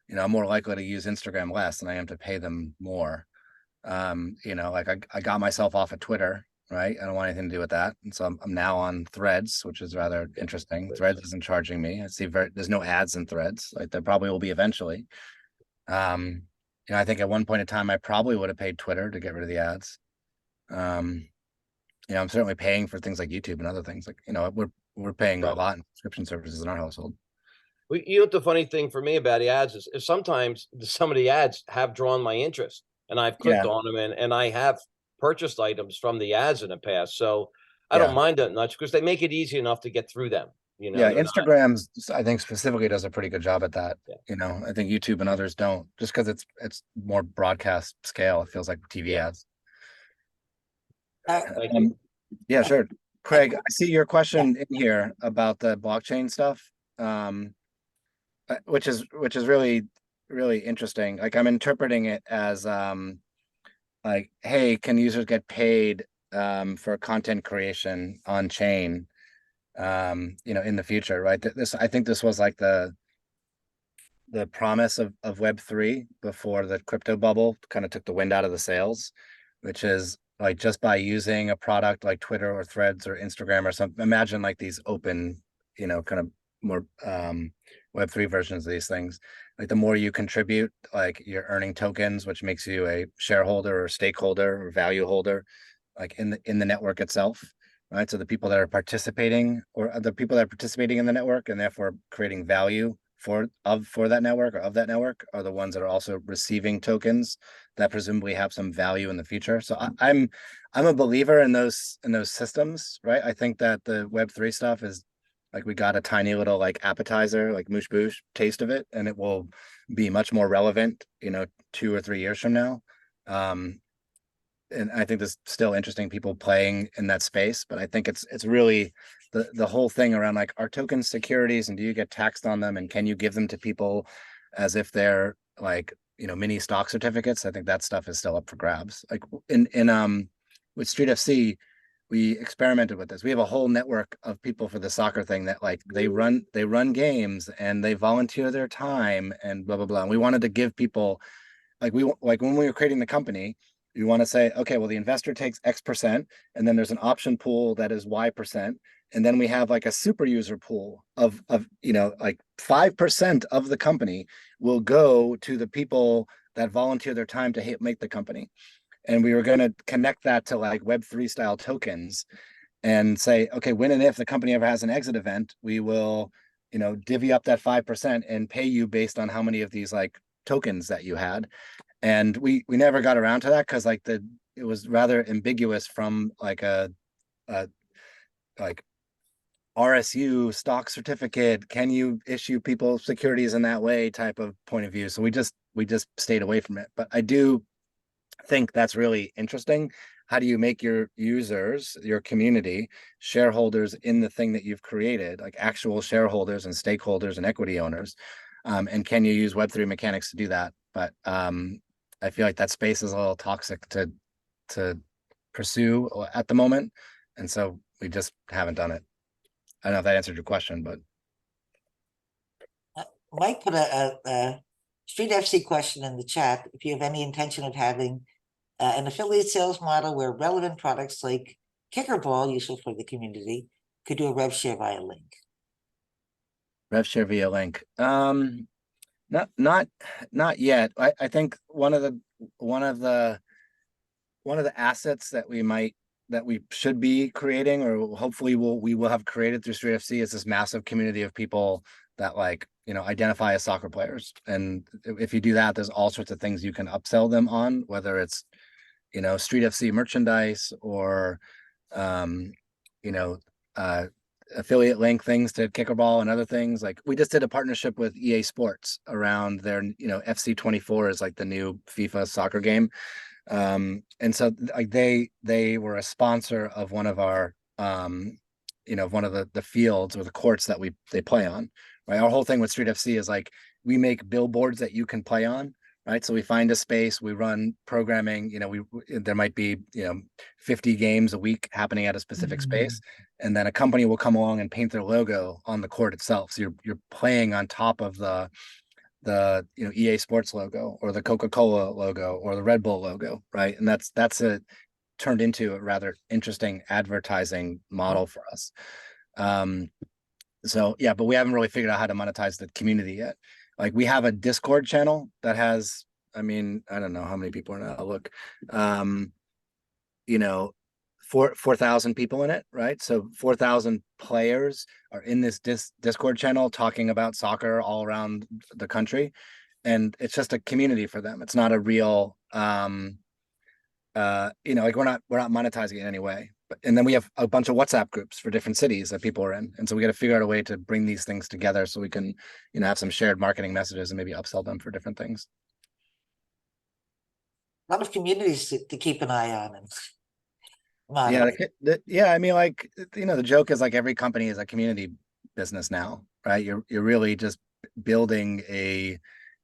You know, I'm more likely to use Instagram less than I am to pay them more. You know, like I got myself off of Twitter, right? I don't want anything to do with that. And so I'm now on Threads, which is rather interesting. Threads isn't charging me. I see there's no ads in Threads. Like there probably will be eventually. You know, I think at one point in time, I probably would have paid Twitter to get rid of the ads. You know, I'm certainly paying for things like YouTube and other things. Like, you know, we're paying a lot in subscription services in our household. Well, you know what the funny thing for me about the ads is sometimes some of the ads have drawn my interest, and I've clicked on them, and I have purchased items from the ads in the past. So I Yeah. don't mind that much because they make it easy enough to get through them. You know, Yeah, they're not- Instagram's, I think specifically does a pretty good job at that. Yeah. You know, I think YouTube and others don't, just because it's more broadcast scale. It feels like TV ads. Thank you. Yeah, sure. Craig, I see your question in here about the blockchain stuff, which is really, really interesting. Like I'm interpreting it as like, hey, can users get paid for content creation on chain, you know, in the future, right? This, I think this was like the promise of Web3 before the crypto bubble kind of took the wind out of the sails, which is like just by using a product like Twitter or Threads or Instagram or something. Imagine like these open, you know, kind of more Web3 versions of these things. Like the more you contribute, like you're earning tokens, which makes you a shareholder or stakeholder or value holder, like in the network itself, right? So the people that are participating or the people that are participating in the network and therefore creating value for that network or of that network are the ones that are also receiving tokens that presumably have some value in the future. So I'm a believer in those systems, right? I think that the Web3 stuff is like we got a tiny little like appetizer, like moosh boosh taste of it, and it will be much more relevant, you know, 2 or 3 years from now. And I think there's still interesting people playing in that space, but I think it's really the whole thing around like, are tokens securities and do you get taxed on them and can you give them to people as if they're like, you know, mini stock certificates? I think that stuff is still up for grabs. Like in with Street FC, we experimented with this. We have a whole network of people for the soccer thing that like they run games and they volunteer their time and blah blah blah. And we wanted to give people like when we were creating the company, you want to say, okay, well, the investor takes X%, and then there's an option pool that is Y%. And then we have like a super user pool of, you know, like 5% of the company will go to the people that volunteer their time to make the company. And we were going to connect that to like Web3 style tokens and say, okay, when and if the company ever has an exit event, we will, you know, divvy up that 5% and pay you based on how many of these like tokens that you had. And we never got around to that because like it was rather ambiguous from like a like RSU stock certificate. Can you issue people securities in that way type of point of view? So we just stayed away from it. But I do think that's really interesting. How do you make your users, your community, shareholders in the thing that you've created, like actual shareholders and stakeholders and equity owners? And can you use Web3 mechanics to do that? But I feel like that space is a little toxic to pursue at the moment. And so we just haven't done it. I don't know if that answered your question, but. Mike put a Street FC question in the chat. If you have any intention of having an affiliate sales model where relevant products like Kickerball, useful for the community, could do a rev share via link. Rev share via link. Not yet. I think one of the assets that we should be creating, or hopefully we will have created through Street FC, is this massive community of people that like, you know, identify as soccer players. And if you do that, there's all sorts of things you can upsell them on, whether it's, you know, Street FC merchandise or you know, affiliate link things to Kickerball and other things. Like we just did a partnership with EA Sports around their, you know, FC24 is like the new FIFA soccer game. And so like they were a sponsor of one of our you know, one of the fields or the courts that they play on, right? Our whole thing with Street FC is like we make billboards that you can play on, right? So we find a space, we run programming, you know, there might be, you know, 50 games a week happening at a specific space, and then a company will come along and paint their logo on the court itself. So you're playing on top of the you know, EA Sports logo or the Coca-Cola logo or the Red Bull logo, right? And that's turned into a rather interesting advertising model for us. So yeah, but we haven't really figured out how to monetize the community yet. Like we have a Discord channel that has, I mean, I don't know how many people are now. Look, you know, 4,000 people in it, right? So 4,000 players are in this Discord channel talking about soccer all around the country, and it's just a community for them. It's not a real like we're not monetizing it in any way. But and then we have a bunch of WhatsApp groups for different cities that people are in, and so we got to figure out a way to bring these things together so we can, have some shared marketing messages and maybe upsell them for different things. A lot of communities to keep an eye on and Yeah, monitor. yeah. I mean, like, the joke is like every company is a community business now, right? You're really just building a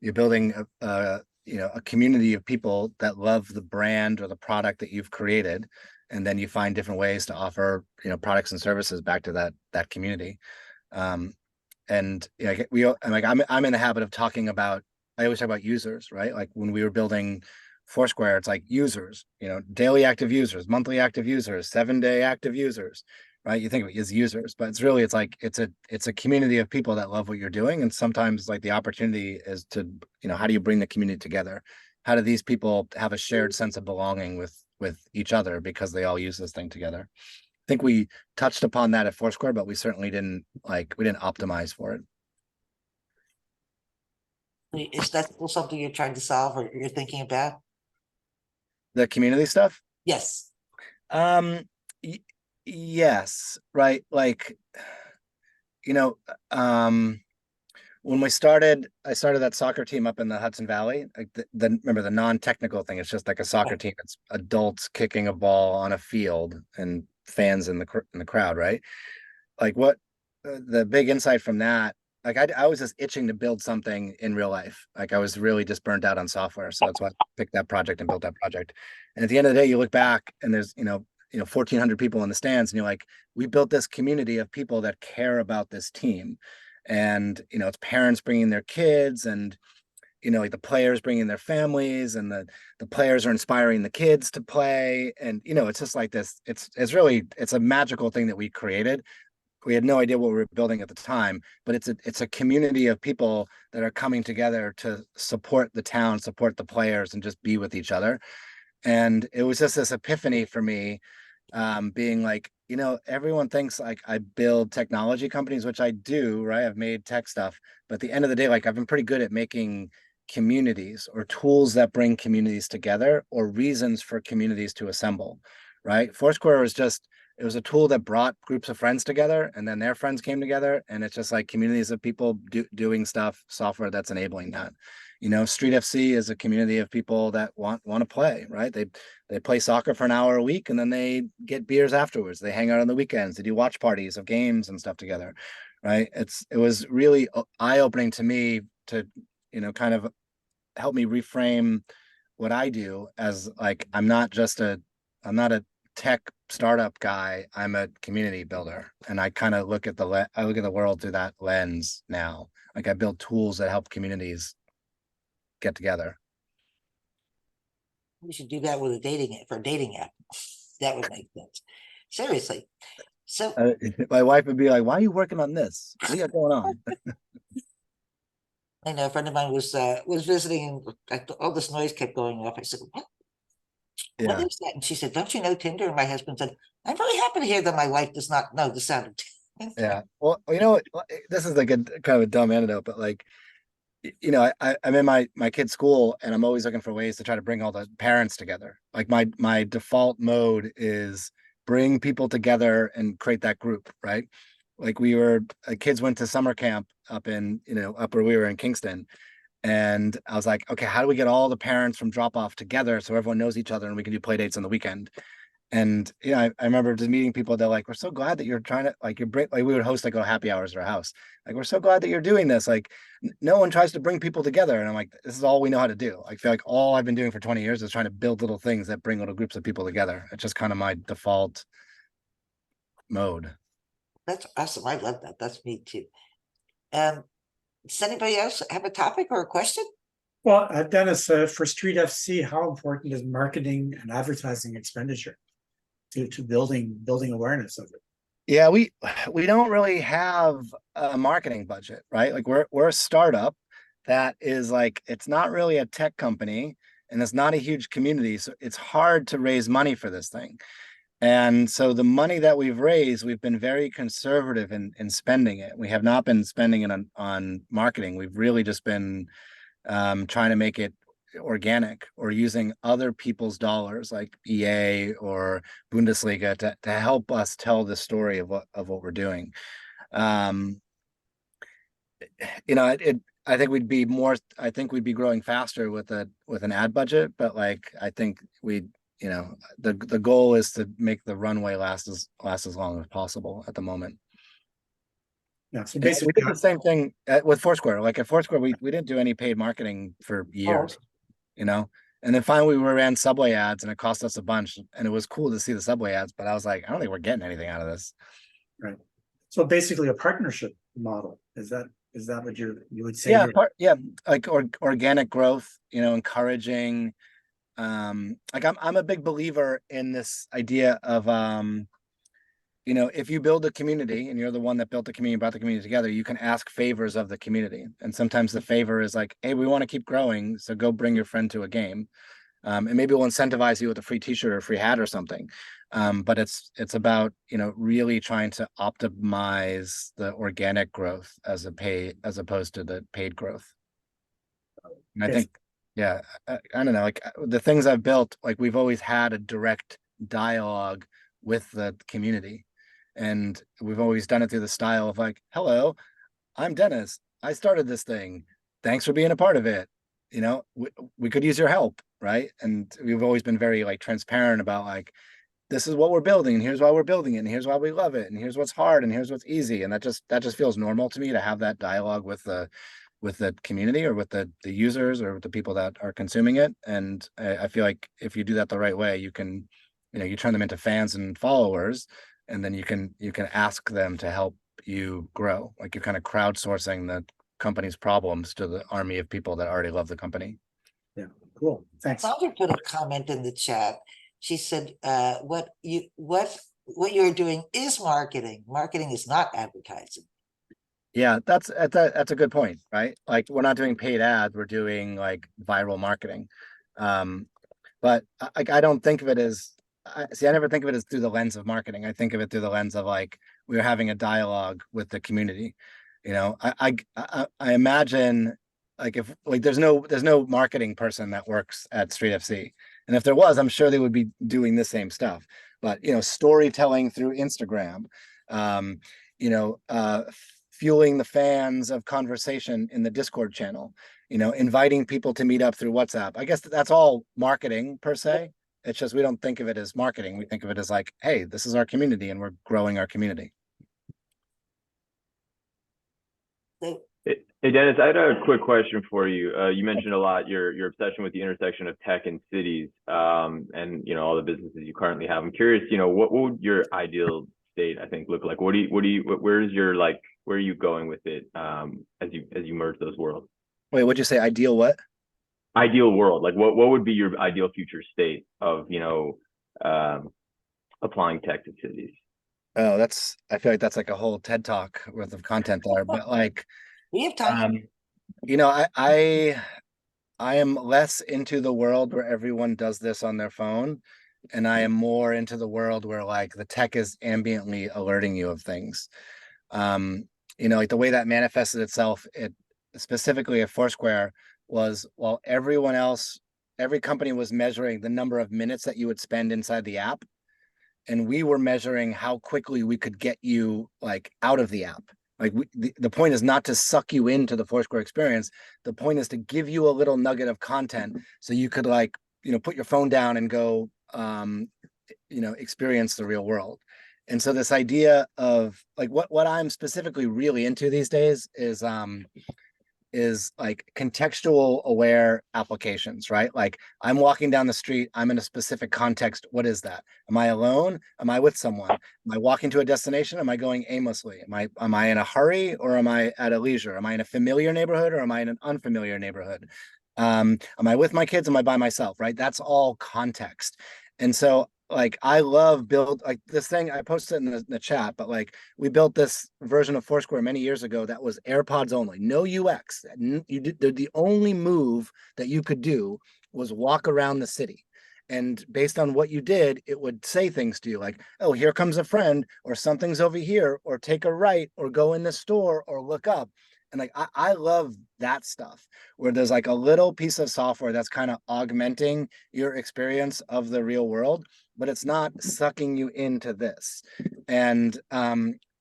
a community of people that love the brand or the product that you've created, and then you find different ways to offer products and services back to that community. And I'm in the habit of talking about, I always talk about users, right? Like when we were building Foursquare, it's like users, daily active users, monthly active users, 7-day active users, right? You think of it as users, but it's like it's a community of people that love what you're doing. And sometimes like the opportunity is to, how do you bring the community together? How do these people have a shared sense of belonging with each other because they all use this thing together? I think we touched upon that at Foursquare, but we certainly didn't optimize for it. Is that still something you're trying to solve or you're thinking about? The community stuff? Yes. Yes, right. Like, when I started that soccer team up in the Hudson Valley. Like remember the non-technical thing. It's just like a soccer team. It's adults kicking a ball on a field and fans in the crowd, right? Like what the big insight from that. Like I was just itching to build something in real life. Like I was really just burnt out on software, so that's why I picked that project and built that project. And at the end of the day, you look back and there's 1,400 people in the stands, and you're like, we built this community of people that care about this team, and it's parents bringing their kids, and like the players bringing their families, and the players are inspiring the kids to play, and it's just like this. It's a magical thing that we created. We had no idea what we were building at the time, but it's a community of people that are coming together to support the town, support the players, and just be with each other. And it was just this epiphany for me, being like, everyone thinks like I build technology companies, which I do, right? I've made tech stuff, but at the end of the day, like I've been pretty good at making communities or tools that bring communities together or reasons for communities to assemble, right? Foursquare was it was a tool that brought groups of friends together, and then their friends came together, and it's just like communities of people doing software that's enabling that. Street FC is a community of people that want to play, right? They play soccer for an hour a week, and then they get beers afterwards. They hang out on the weekends. They do watch parties of games and stuff together, right? It was really eye-opening to me to kind of help me reframe what I do as like I'm not a tech startup guy. I'm a community builder, and I kind of look at the world through that lens now. Like I build tools that help communities get together. We should do that with a dating app. That would make sense. Seriously. So my wife would be like, "Why are you working on this? What do you got going on?" I know a friend of mine was visiting, and all this noise kept going off. I said, "What? Yeah. What is that?" And she said, "Don't you know Tinder?" And my husband said, "I'm very happy to hear that my wife does not know the sound of Tinder." Yeah. Well, this is like a kind of a dumb anecdote, but like, I'm in my kid's school, and I'm always looking for ways to try to bring all the parents together. Like my default mode is bring people together and create that group, right? Like kids went to summer camp up where we were in Kingston. And I was like, okay, how do we get all the parents from drop off together so everyone knows each other and we can do play dates on the weekend? And I remember just meeting people. They're like, "We're so glad that you're trying to like we would host like happy hours at our house. Like, we're so glad that you're doing this. Like, no one tries to bring people together." And I'm like, this is all we know how to do. I feel like all I've been doing for 20 years is trying to build little things that bring little groups of people together. It's just kind of my default mode. That's awesome. I love that. That's me too. Does anybody else have a topic or a question? Well, Dennis, for Street FC, how important is marketing and advertising expenditure to building awareness of it? Yeah, we don't really have a marketing budget, right? Like we're a startup that is like, it's not really a tech company, and it's not a huge community, so it's hard to raise money for this thing. And so the money that we've raised, we've been very conservative in spending it. We have not been spending it on marketing. We've really just been trying to make it organic or using other people's dollars like EA or Bundesliga to help us tell the story of what we're doing. You know, I think we'd be growing faster with an ad budget, but like I think you know, the goal is to make the runway last as long as possible at the moment. Yeah, so And basically, we did the same thing with Foursquare. Like at Foursquare, we didn't do any paid marketing for years, you know. And then finally, we ran Subway ads, and it cost us a bunch. And it was cool to see the Subway ads, but I was like, I don't think we're getting anything out of this. right. So basically, a partnership model, is that what you would say? Yeah, like organic growth, you know, encouraging. Like I'm a big believer in this idea of you know, if you build a community and you're the one that built the community, brought the community together, you can ask favors of the community. And sometimes the favor is like, hey, we want to keep growing, so go bring your friend to a game. And maybe we'll incentivize you with a free t-shirt or a free hat or something. But it's about, you know, really trying to optimize the organic growth as opposed to the paid growth. And I think, yeah, I don't know, like the things I've built, like we've always had a direct dialogue with the community. And we've always done it through the style of like, hello, I'm Dennis. I started this thing. Thanks for being a part of it. You know, we could use your help, right? And we've always been very like transparent about like, this is what we're building, and here's why we're building it, and here's why we love it, and here's what's hard, and here's what's easy. And that just feels normal to me to have that dialogue with the community or with the users or with the people that are consuming it. And I feel like if you do that the right way, you can, you know, you turn them into fans and followers, and then you can ask them to help you grow. Like you're kind of crowdsourcing the company's problems to the army of people that already love the company. Yeah, cool. Thanks. Sandra put a comment in the chat. She said, what you're doing is marketing. Marketing is not advertising. Yeah, that's a good point, right? Like we're not doing paid ads, we're doing like viral marketing. But I don't think of it as, I never think of it as through the lens of marketing. I think of it through the lens of like, we're having a dialogue with the community. You know, I imagine like if like there's no marketing person that works at Street FC. And if there was, I'm sure they would be doing the same stuff. But, you know, storytelling through Instagram, you know, fueling the fans of conversation in the Discord channel, you know, inviting people to meet up through WhatsApp. I guess that's all marketing per se. It's just we don't think of it as marketing. We think of it as like, hey, this is our community and we're growing our community. Hey Dennis, I had a quick question for you. You mentioned a lot your obsession with the intersection of tech and cities, and you know all the businesses you currently have. I'm curious, you know, what would your ideal state I think look like? Where are you going with it as you merge those worlds? Wait, what'd you say? Ideal what? Ideal world. Like what would be your ideal future state of, you know, applying tech to cities? Oh, I feel like that's like a whole TED Talk worth of content there. But like we have time. You know, I am less into the world where everyone does this on their phone, and I am more into the world where like the tech is ambiently alerting you of things. You know, like the way that manifested itself, specifically at Foursquare, was while every company was measuring the number of minutes that you would spend inside the app, and we were measuring how quickly we could get you like out of the app. Like the point is not to suck you into the Foursquare experience. The point is to give you a little nugget of content so you could like, you know, put your phone down and go, you know, experience the real world. And so this idea of like what I'm specifically really into these days is like contextual aware applications, right? Like I'm walking down the street, I'm in a specific context. What is that? Am I alone? Am I with someone? Am I walking to a destination? Am I going aimlessly? Am I in a hurry or am I at a leisure? Am I in a familiar neighborhood or am I in an unfamiliar neighborhood? Am I with my kids? Am I by myself? Right? That's all context. And so like I love like this thing I posted in the chat, but like we built this version of Foursquare many years ago that was AirPods only, no UX. The only move that you could do was walk around the city. And based on what you did, it would say things to you like, oh, here comes a friend, or something's over here, or take a right, or go in the store, or look up. And like, I love that stuff where there's like a little piece of software that's kind of augmenting your experience of the real world, but it's not sucking you into this. And,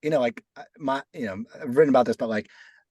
like I've written about this, but like,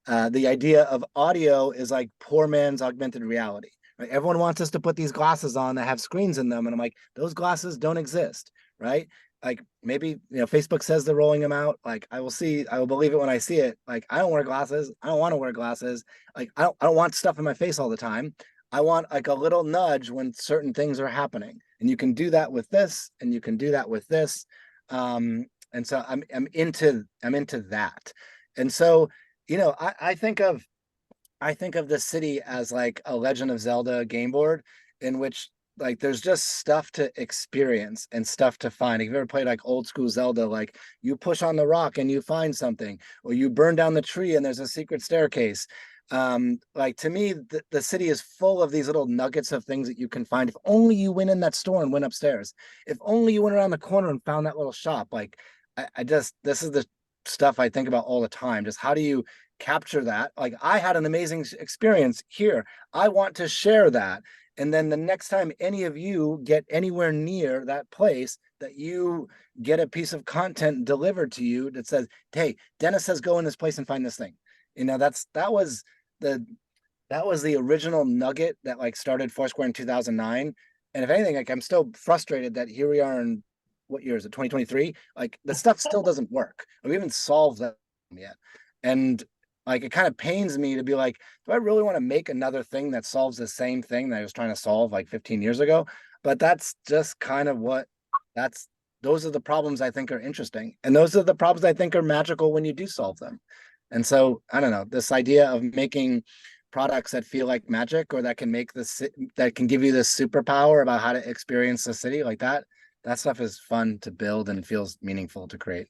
the idea of audio is like poor man's augmented reality. Right? Everyone wants us to put these glasses on that have screens in them. And I'm like, those glasses don't exist, right? Like maybe, Facebook says they're rolling them out. Like I will believe it when I see it. Like I don't wear glasses. I don't want to wear glasses. Like I don't want stuff in my face all the time. I want like a little nudge when certain things are happening. And you can do that with this, and you can do that with this. And so I'm into that. And so, I think of the city as like a Legend of Zelda game board in which like there's just stuff to experience and stuff to find. If you've ever played like old school Zelda, like you push on the rock and you find something, or you burn down the tree and there's a secret staircase. Like to me, the city is full of these little nuggets of things that you can find. If only you went in that store and went upstairs. If only you went around the corner and found that little shop. Like this is the stuff I think about all the time. Just how do you capture that? Like I had an amazing experience here. I want to share that. And then the next time any of you get anywhere near that place, that you get a piece of content delivered to you that says, hey, Dennis says go in this place and find this thing. That was the original nugget that like started Foursquare in 2009. And if anything, like I'm still frustrated that here we are in what year is it, 2023? Like the stuff still doesn't work. We haven't solved that yet. And like, it kind of pains me to be like, do I really want to make another thing that solves the same thing that I was trying to solve like 15 years ago? But that's just kind of those are the problems I think are interesting. And those are the problems I think are magical when you do solve them. And so, I don't know, this idea of making products that feel like magic, or that can that can give you this superpower about how to experience the city like that stuff is fun to build and feels meaningful to create.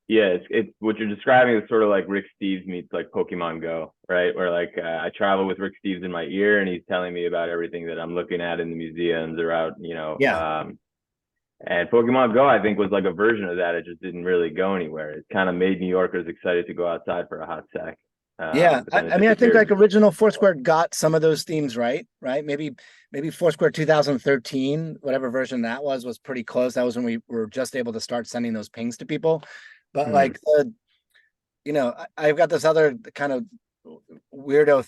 Yeah, it's what you're describing is sort of like Rick Steves meets like Pokemon Go, right? Where like I travel with Rick Steves in my ear, and he's telling me about everything that I'm looking at in the museums or out, Yeah. And Pokemon Go, I think, was like a version of that. It just didn't really go anywhere. It kind of made New Yorkers excited to go outside for a hot sec. Yeah, I mean, I think like original Foursquare got some of those themes right? Maybe Foursquare 2013, whatever version that was pretty close. That was when we were just able to start sending those pings to people. But like I've got this other kind of weirdo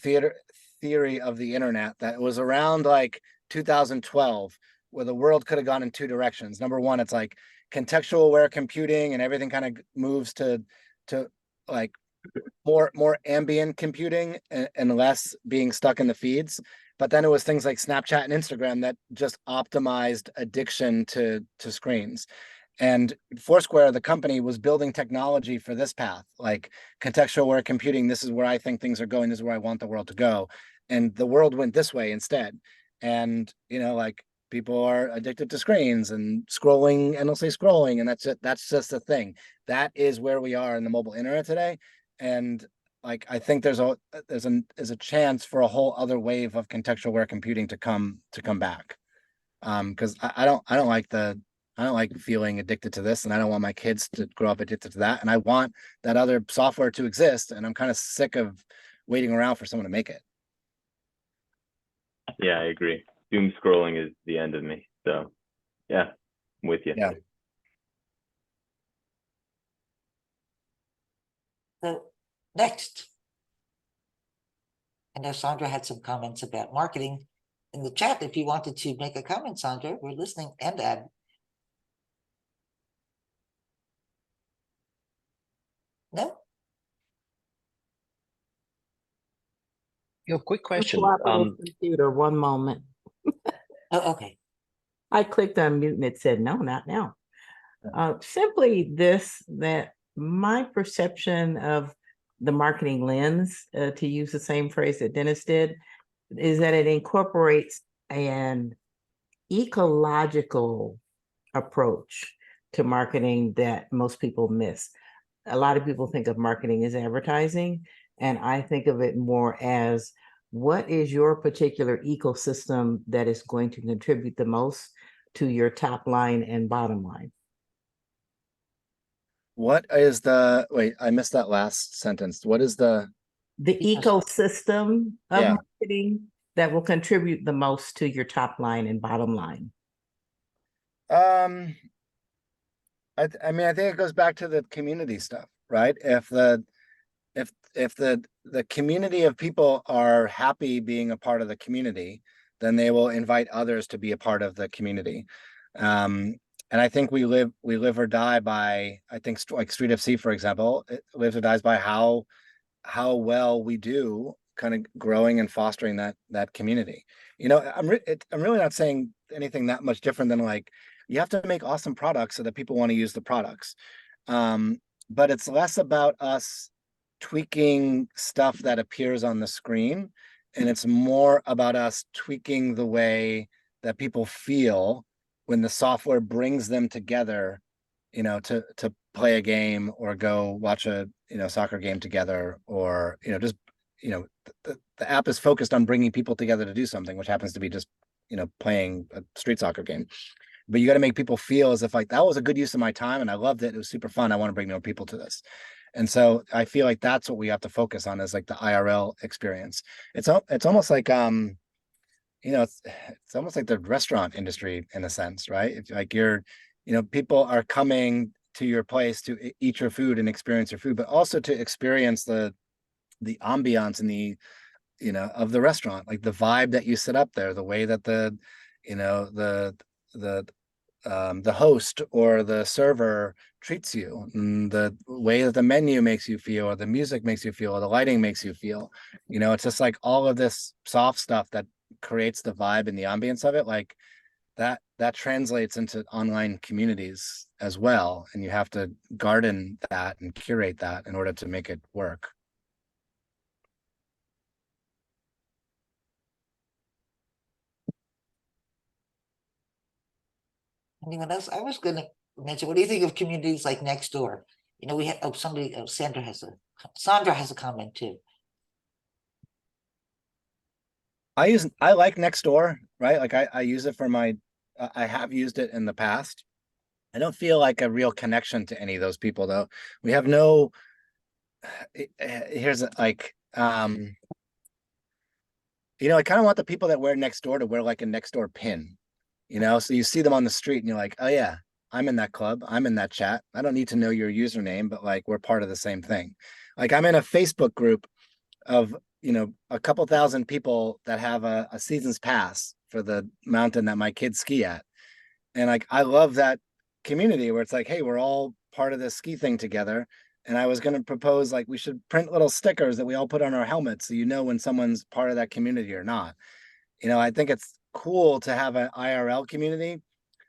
theory of the internet that was around like 2012, where the world could have gone in two directions. Number one, it's like contextual aware computing, and everything kind of moves to like more ambient computing and less being stuck in the feeds. But then it was things like Snapchat and Instagram that just optimized addiction to screens. And Foursquare, the company, was building technology for this path, like contextual aware computing. This is where I think things are going. This is where I want the world to go. And the world went this way instead. And, like people are addicted to screens and scrolling, endlessly scrolling. And that's it. That's just a thing. That is where we are in the mobile internet today. And like, I think there's a chance for a whole other wave of contextual aware computing to come back. Because I don't like feeling addicted to this, and I don't want my kids to grow up addicted to that. And I want that other software to exist. And I'm kind of sick of waiting around for someone to make it. Yeah, I agree. Doom scrolling is the end of me. So yeah, I'm with you. Yeah. So next, I know Sandra had some comments about marketing in the chat. If you wanted to make a comment, Sandra, we're listening and add. No? Yo, quick question. Computer, one moment. Oh, okay. I clicked on mute and it said, no, not now. Simply this, that my perception of the marketing lens, to use the same phrase that Dennis did, is that it incorporates an ecological approach to marketing that most people miss. A lot of people think of marketing as advertising, and I think of it more as, what is your particular ecosystem that is going to contribute the most to your top line and bottom line? What is wait, I missed that last sentence. What is the the Because- ecosystem of Yeah. marketing that will contribute the most to your top line and bottom line? I mean, I think it goes back to the community stuff, right? If the community of people are happy being a part of the community, then they will invite others to be a part of the community. And I think we live or die by, I think like Street FC, for example, it lives or dies by how well we do kind of growing and fostering that community. You know, I'm really not saying anything that much different than like, you have to make awesome products so that people want to use the products. But it's less about us tweaking stuff that appears on the screen, and it's more about us tweaking the way that people feel when the software brings them together, you know, to play a game or go watch a, you know, soccer game together, or, you know, just, you know, the app is focused on bringing people together to do something, which happens to be just, you know, playing a street soccer game. But you got to make people feel as if like, that was a good use of my time and I loved it. It was super fun. I want to bring more people to this. And so I feel like that's what we have to focus on, is like the IRL experience. It's almost like, you know, it's almost like the restaurant industry in a sense, right? If like you know, people are coming to your place to eat your food and experience your food, but also to experience the ambiance and the, you know, of the restaurant, like the vibe that you set up there, the way that the, you know, the host or the server treats you, and the way that the menu makes you feel, or the music makes you feel, or the lighting makes you feel. You know, it's just like all of this soft stuff that creates the vibe and the ambience of it, like that translates into online communities as well, and you have to garden that and curate that in order to make it work. Anyone else? I was gonna mention, what do you think of communities like Nextdoor? You know, we have, Sandra has a comment too. I like Nextdoor, right? Like I use it for my, I have used it in the past. I don't feel like a real connection to any of those people though. We have no, here's like, you know, I kind of want the people that wear Nextdoor to wear like a Nextdoor pin, you know? So you see them on the street and you're like, oh yeah, I'm in that club. I'm in that chat. I don't need to know your username, but like, we're part of the same thing. Like I'm in a Facebook group of, you know, a couple thousand people that have a season's pass for the mountain that my kids ski at. And like, I love that community where it's like, hey, we're all part of this ski thing together. And I was going to propose like we should print little stickers that we all put on our helmets, so you know when someone's part of that community or not. You know, I think it's cool to have an IRL community.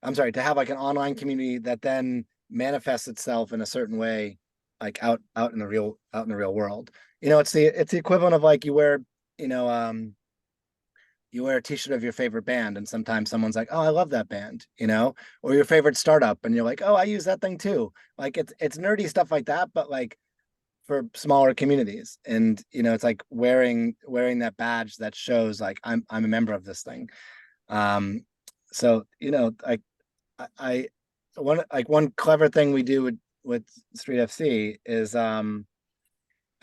I'm sorry, to have like an online community that then manifests itself in a certain way, like out in the real world. You know, it's the equivalent of like you wear, you know, you wear a t-shirt of your favorite band and sometimes someone's like, oh, I love that band, you know, or your favorite startup and you're like, oh, I use that thing too. Like it's nerdy stuff like that, but like for smaller communities. And, you know, it's like wearing that badge that shows like I'm a member of this thing. So, you know, one clever thing we do with Street FC is,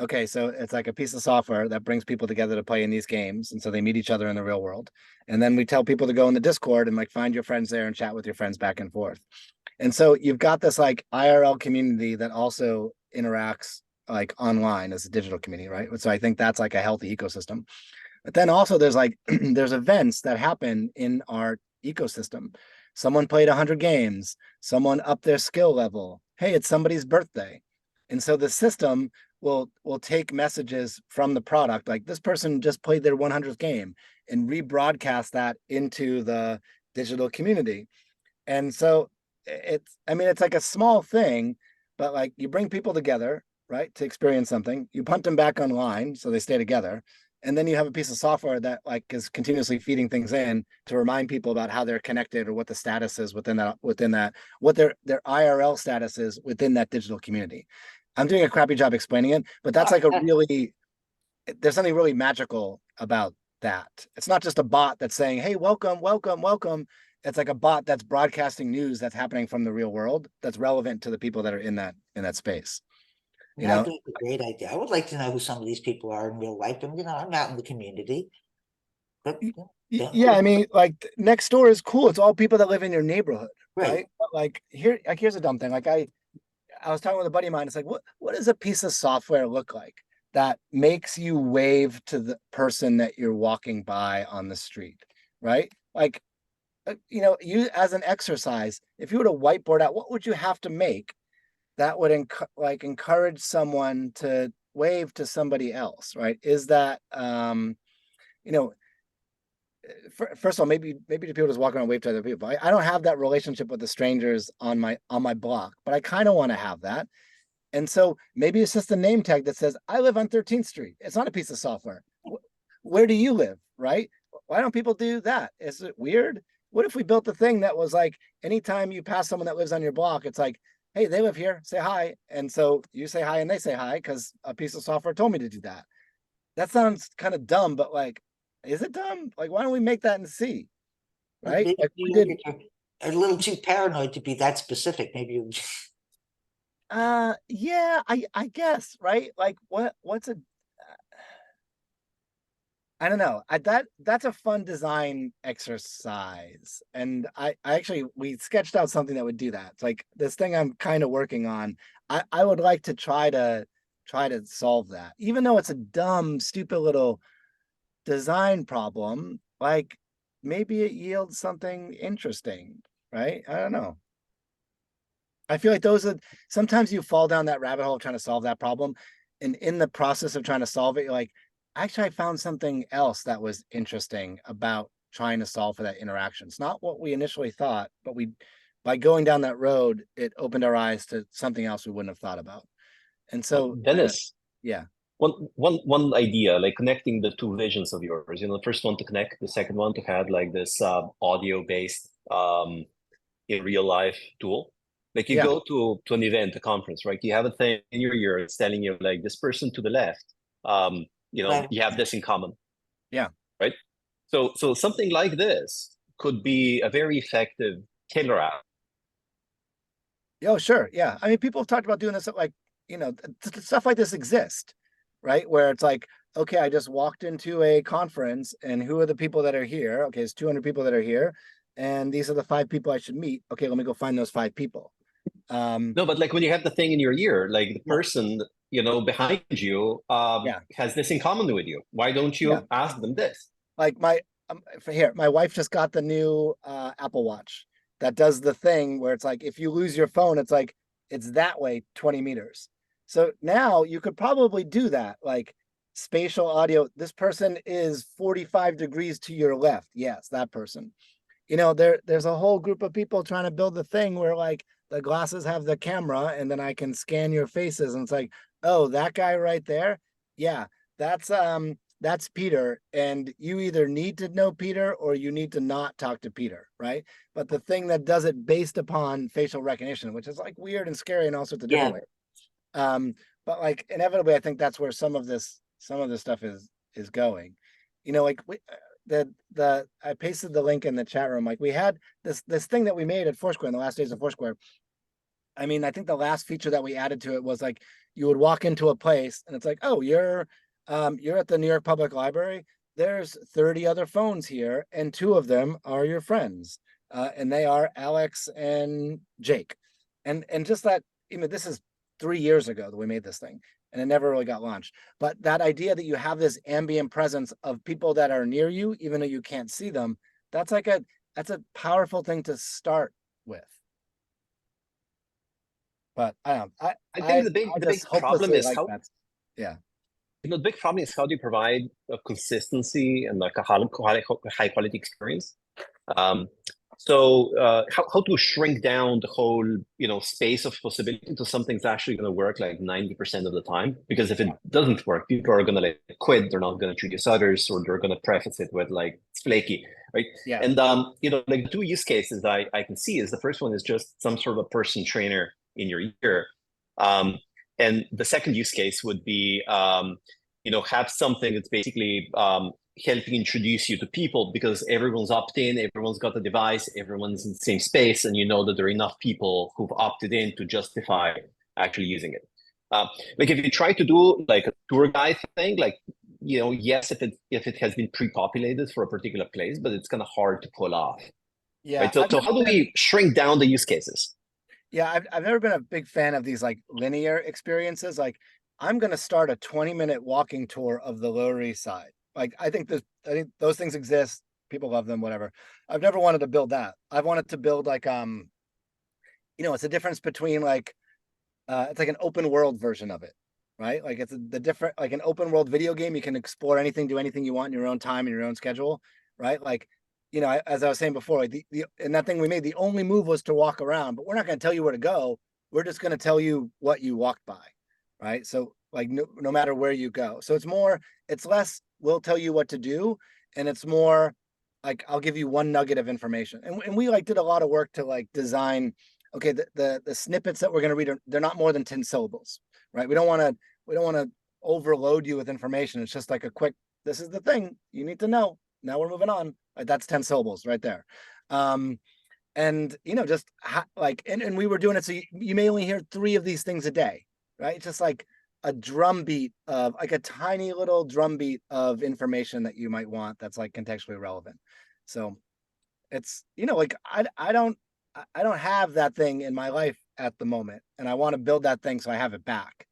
okay, so it's like a piece of software that brings people together to play in these games. And so they meet each other in the real world. And then we tell people to go in the Discord and like find your friends there and chat with your friends back and forth. And so you've got this like IRL community that also interacts like online as a digital community, right? So I think that's like a healthy ecosystem. But then also there's like, there's events that happen in our ecosystem. Someone played 100 games, someone upped their skill level. Hey, it's somebody's birthday. And so the system will take messages from the product, like this person just played their 100th game, and rebroadcast that into the digital community. And so it's like a small thing, but like you bring people together, right, to experience something, you punt them back online so they stay together. And then you have a piece of software that like is continuously feeding things in to remind people about how they're connected or what the status is within that, what their IRL status is within that digital community. I'm doing a crappy job explaining it, but that's like there's something really magical about that. It's not just a bot that's saying, hey, welcome, welcome, welcome. It's like a bot that's broadcasting news that's happening from the real world that's relevant to the people that are in that space. You Yeah, I know, think it's a great idea. I would like to know who some of these people are in real life, and I'm out in the community. But yeah, I mean, like next door is cool. It's all people that live in your neighborhood, Right. right? But like here's a dumb thing. Like I was talking with a buddy of mine. It's like, what does a piece of software look like that makes you wave to the person that you're walking by on the street, right? Like, you as an exercise, if you were to whiteboard out, what would you have to make that would encourage someone to wave to somebody else, right? Is that first of all, maybe the people just walk around and wave to other people. I don't have that relationship with the strangers on my block, but I kind of want to have that. And so maybe it's just a name tag that says, I live on 13th Street. It's not a piece of software. Where do you live, right? Why don't people do that? Is it weird? What if we built a thing that was like, anytime you pass someone that lives on your block, it's like, hey, they live here, say hi. And so you say hi and they say hi because a piece of software told me to do that. That sounds kind of dumb, but like, is it dumb? Like, why don't we make that in C? Right? Maybe Like you're a little too paranoid to be that specific. Maybe you yeah, I guess, right? Like what's a I don't know. That's a fun design exercise. And I actually we sketched out something that would do that. It's like this thing I'm kind of working on. I would like to try to solve that. Even though it's a dumb, stupid little design problem, like maybe it yields something interesting, right? I don't know. I feel like sometimes you fall down that rabbit hole trying to solve that problem. And in the process of trying to solve it, you're like, actually, I found something else that was interesting about trying to solve for that interaction. It's not what we initially thought, but by going down that road, it opened our eyes to something else we wouldn't have thought about. And so Dennis, yeah. One idea, like connecting the two visions of yours. The first one to connect, the second one to have like this audio-based in real life tool. Like you go to an event, a conference, right? You have a thing in your ear, it's telling you like this person to the left, you have this in common. Yeah. Right. So something like this could be a very effective killer app. Oh, sure. Yeah. I mean, people have talked about doing this, like, stuff like this exists, right? Where it's like, okay, I just walked into a conference and who are the people that are here? Okay, it's 200 people that are here. And these are the 5 people I should meet. Okay, let me go find those 5 people. No, but like when you have the thing in your ear, like the person, behind you has this in common with you. Why don't you ask them this? Like my wife just got the new Apple Watch that does the thing where it's like, if you lose your phone, it's like, it's that way 20 meters. So now you could probably do that. Like spatial audio, this person is 45 degrees to your left. Yes, that person. There's a whole group of people trying to build the thing where like the glasses have the camera and then I can scan your faces and it's like, oh, that guy right there. Yeah, that's Peter. And you either need to know Peter or you need to not talk to Peter, right? But the thing that does it based upon facial recognition, which is like weird and scary in all sorts of different ways. But like inevitably, I think that's where some of this stuff is going. I pasted the link in the chat room. Like we had this thing that we made at Foursquare in the last days of Foursquare. I mean, I think the last feature that we added to it was like you would walk into a place and it's like, oh, you're at the New York Public Library. There's 30 other phones here, and 2 of them are your friends, and they are Alex and Jake. And just that, this is 3 years ago that we made this thing, and it never really got launched. But that idea that you have this ambient presence of people that are near you, even though you can't see them, that's a powerful thing to start with. But I don't know. I think the big problem is how. Yeah. The big problem is how do you provide a consistency and like a high quality experience. So how to shrink down the whole space of possibility to something that's actually going to work like 90% of the time. Because if it doesn't work, people are going to like quit. They're not going to introduce others, or they're going to preface it with like it's flaky, right? Yeah. And like 2 use cases I can see is the first one is just some sort of a person trainer in your ear. And the second use case would be, have something that's basically helping introduce you to people because everyone's opted in, everyone's got a device, everyone's in the same space, and you know that there are enough people who've opted in to justify actually using it. Like if you try to do like a tour guide thing, like, you know, yes, if it has been pre-populated for a particular place, but it's kind of hard to pull off. Yeah. Right. So how do we shrink down the use cases? Yeah, I've never been a big fan of these like linear experiences. Like I'm gonna start a 20-minute walking tour of the Lower East Side. Like I think those things exist. People love them, whatever. I've never wanted to build that. I've wanted to build like it's a difference between like it's like an open world version of it, right? Like it's the different like an open world video game. You can explore anything, do anything you want in your own time, in your own schedule, right? Like, as I was saying before, like and that thing we made, the only move was to walk around, but we're not going to tell you where to go. We're just going to tell you what you walked by, right? So like no matter where you go. So it's less, we'll tell you what to do. And it's more like, I'll give you one nugget of information. And we like did a lot of work to like design, okay, the snippets that we're going to read, they're not more than 10 syllables, right? We don't want to overload you with information. It's just like a quick, this is the thing you need to know. Now we're moving on. That's 10 syllables right there. And just and we were doing it. So you may only hear 3 of these things a day, right? It's just like a drumbeat of like a tiny little drumbeat of information that you might want. That's like contextually relevant. So it's, like I don't have that thing in my life at the moment. And I want to build that thing so I have it back.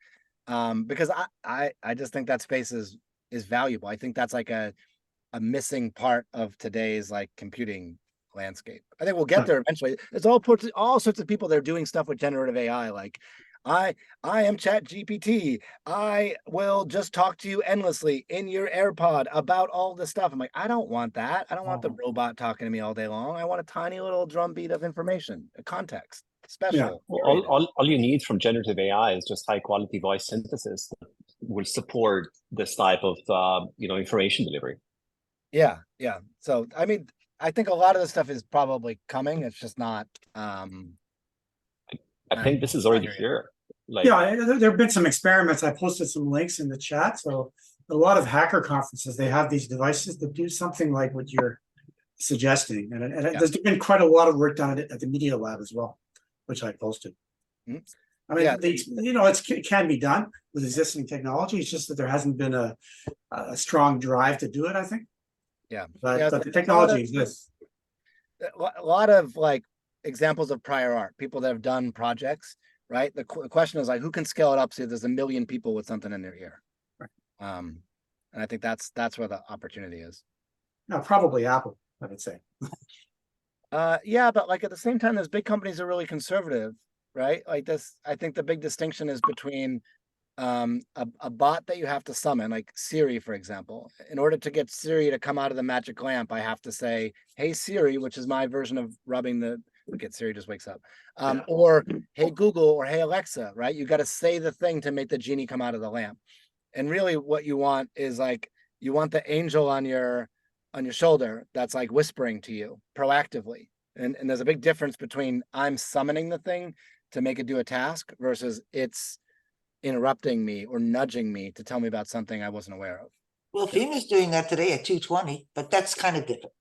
Because I just think that space is valuable. I think that's like a missing part of today's like computing landscape. I think we'll get there eventually. There's all sorts of people that are doing stuff with generative AI. Like I am Chat GPT. I will just talk to you endlessly in your AirPod about all this stuff. I'm like, I don't want that. I don't want the robot talking to me all day long. I want a tiny little drumbeat of information, a context, special. Yeah. All you need from generative AI is just high quality voice synthesis that will support this type of information delivery. Yeah. So I mean, I think a lot of this stuff is probably coming. It's just not. I think this is already here. There have been some experiments. I posted some links in the chat. So a lot of hacker conferences, they have these devices that do something like what you're suggesting, and there's been quite a lot of work done at the Media Lab as well, which I posted. I mean, it can be done with existing technology. It's just that there hasn't been a strong drive to do it, I think. Yeah, but the technology exists. A lot of like examples of prior art, people that have done projects, right? The question is like, who can scale it up so there's 1 million people with something in their ear? Right. And I think that's where the opportunity is. No, probably Apple, I would say. Yeah, but like at the same time, those big companies are really conservative, right? Like this, I think the big distinction is between a bot that you have to summon, like Siri, for example. In order to get Siri to come out of the magic lamp, I have to say, "Hey Siri," which is my version of rubbing the. Look at Siri just wakes up. Or "Hey Google" or "Hey Alexa," right? You got to say the thing to make the genie come out of the lamp. And really, what you want is like you want the angel on your shoulder that's like whispering to you proactively. And there's a big difference between I'm summoning the thing to make it do a task versus it's interrupting me or nudging me to tell me about something I wasn't aware of. Well, FEMA's doing that today at 2:20, but that's kind of different.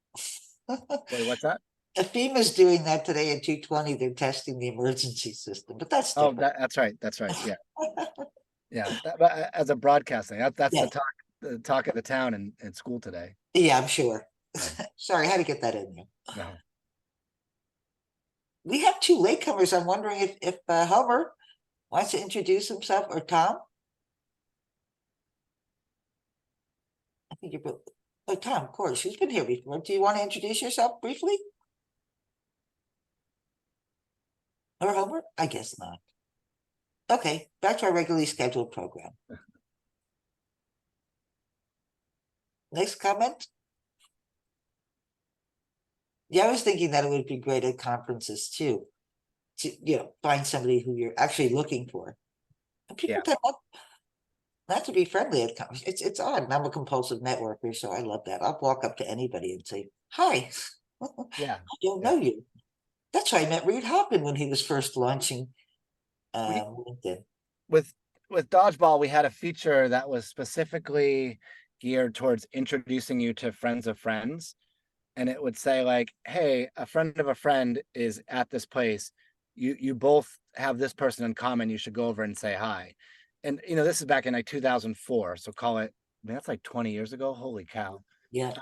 Wait, what's that? FEMA's doing that today at 2:20. They're testing the emergency system, but that's different. That's right. Yeah. Yeah. But as a broadcasting, that's the talk of the town in school today. Yeah, I'm sure. Sorry, I had to get that in there. No. We have 2 latecomers. I'm wondering if Homer wants to introduce himself, or Tom. I think you're both. Oh, Tom, of course, who's been here before. Do you want to introduce yourself briefly? Or Homer? I guess not. Okay, back to our regularly scheduled program. Next comment. Yeah, I was thinking that it would be great at conferences too, to find somebody who you're actually looking for. And people tend not to be friendly at conferences. It's odd. I'm a compulsive networker, so I love that. I'll walk up to anybody and say, "Hi." Yeah, I don't know you. That's why I met Reid Hoffman when he was first launching LinkedIn. With Dodgeball, we had a feature that was specifically geared towards introducing you to friends of friends. And it would say like, "Hey, a friend of a friend is at this place. You both have this person in common. You should go over and say hi." and this is back in like 2004, so call it, I mean, that's like 20 years ago. Holy cow. Yeah.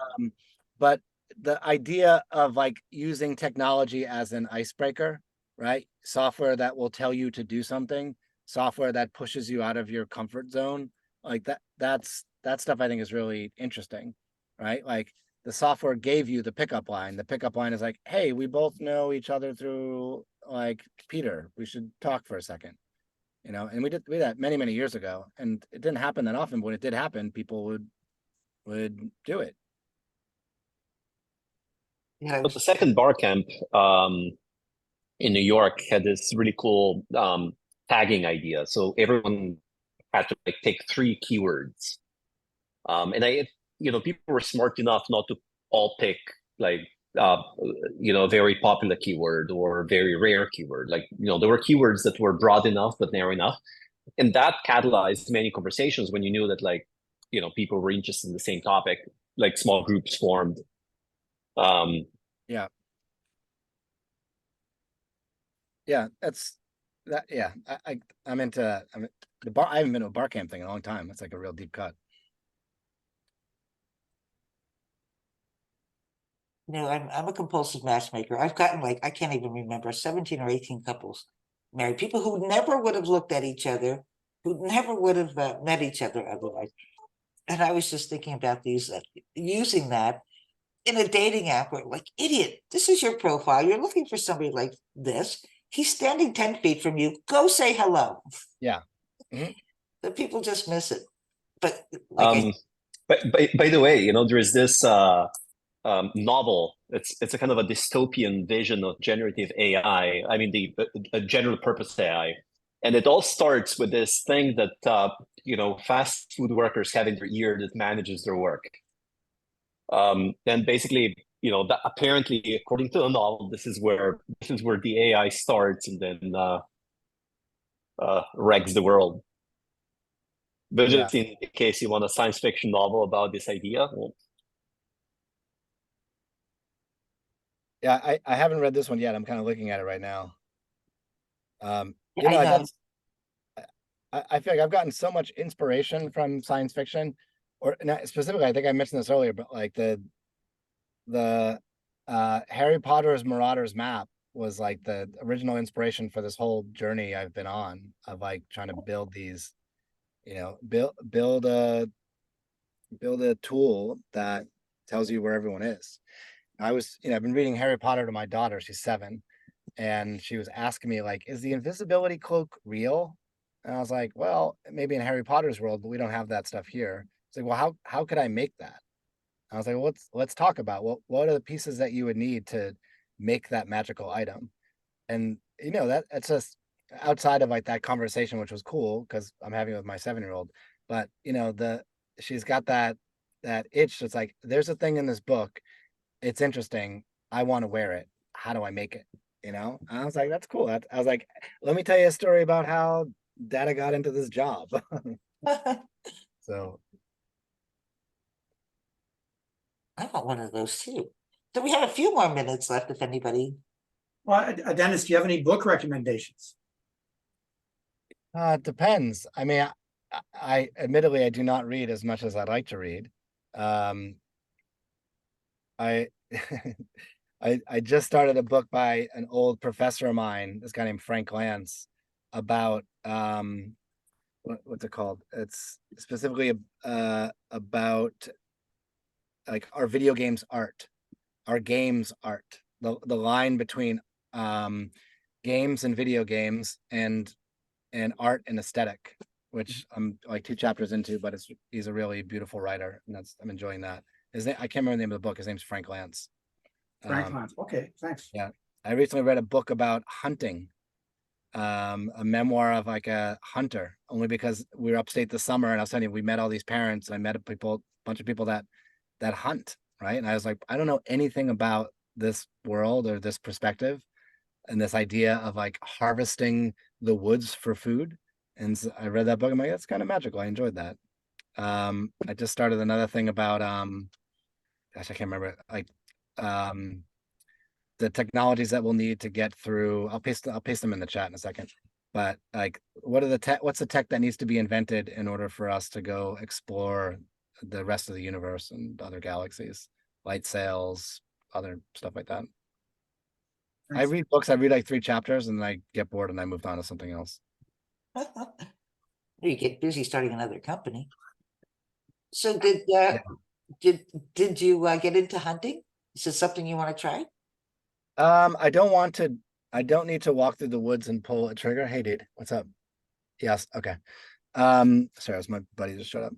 But the idea of like using technology as an icebreaker, right? Software that will tell you to do something, software that pushes you out of your comfort zone, like that stuff I think is really interesting, right? Like the software gave you the pickup line. The pickup line is like, hey, we both know each other through like Peter. We should talk for a second. And we did that many, many years ago. And it didn't happen that often, but when it did happen, people would do it. Yeah. But the second bar camp in New York had this really cool tagging idea. So everyone had to like take 3 keywords. And people were smart enough not to all pick like a very popular keyword or very rare keyword. Like, there were keywords that were broad enough but narrow enough. And that catalyzed many conversations when you knew that people were interested in the same topic, like small groups formed. Yeah. Yeah, that's that. Yeah, I'm into the bar. I haven't been to a bar camp thing in a long time. It's like a real deep cut. I'm a compulsive matchmaker. I've gotten I can't even remember 17 or 18 couples married, people who never would have looked at each other, who never would have met each other otherwise. And I was just thinking about using that in a dating app where idiot, this is your profile. You're looking for somebody like this. He's standing 10 feet from you. Go say hello. Yeah. Mm-hmm. The people just miss it. But by the way, there is this novel. It's a kind of a dystopian vision of generative AI. I mean, the general purpose AI, and it all starts with this thing that fast food workers have in their ear that manages their work. And basically, that apparently, according to the novel, this is where the AI starts and then wrecks the world. But just in case you want a science fiction novel about this idea. Yeah, I haven't read this one yet. I'm kind of looking at it right now. I feel like I've gotten so much inspiration from science fiction, or specifically, I think I mentioned this earlier, but like the Harry Potter's Marauders map was like the original inspiration for this whole journey I've been on of like trying to build these, build a tool that tells you where everyone is. I've been reading Harry Potter to my daughter. She's 7. And she was asking me like, is the invisibility cloak real? And I was like, well, maybe in Harry Potter's world, but we don't have that stuff here. It's like, well, how could I make that? I was like, well, let's talk about what are the pieces that you would need to make that magical item. And that's just outside of like that conversation, which was cool because I'm having it with my 7-year-old. But she's got that itch. It's like, there's a thing in this book. It's interesting. I want to wear it. How do I make it? And I was like, that's cool. I was like, let me tell you a story about how Dada got into this job. So I want one of those too. So we have a few more minutes left if anybody. Well, Dennis, do you have any book recommendations? It depends. I mean, I admittedly I do not read as much as I'd like to read. I I just started a book by an old professor of mine, this guy named Frank Lance, about what's it called? It's specifically about like our video games art, our games art, the line between games and video games and art and aesthetic, which I'm like 2 chapters into, but he's a really beautiful writer, and I'm enjoying that. His name, I can't remember the name of the book. His name's Frank Lance. Frank Lance. Okay, thanks. Yeah, I recently read a book about hunting, a memoir of like a hunter. Only because we were upstate this summer, and I was telling you, we met all these parents, and I met a bunch of people that hunt, right? And I was like, I don't know anything about this world or this perspective, and this idea of like harvesting the woods for food. And so I read that book. I'm like, that's kind of magical. I enjoyed that. I just started another thing about gosh, I can't remember, like the technologies that we'll need to get through. I'll paste them in the chat in a second. But like, what's the tech that needs to be invented in order for us to go explore the rest of the universe and other galaxies, light sails, other stuff like that? I read books, I read like 3 chapters and I get bored and I moved on to something else. You get busy starting another company. So did you get into hunting? Is this something you want to try? I don't need to walk through the woods and pull a trigger. Hey dude, what's up? Yes, okay. Sorry, it was my buddy just showed up.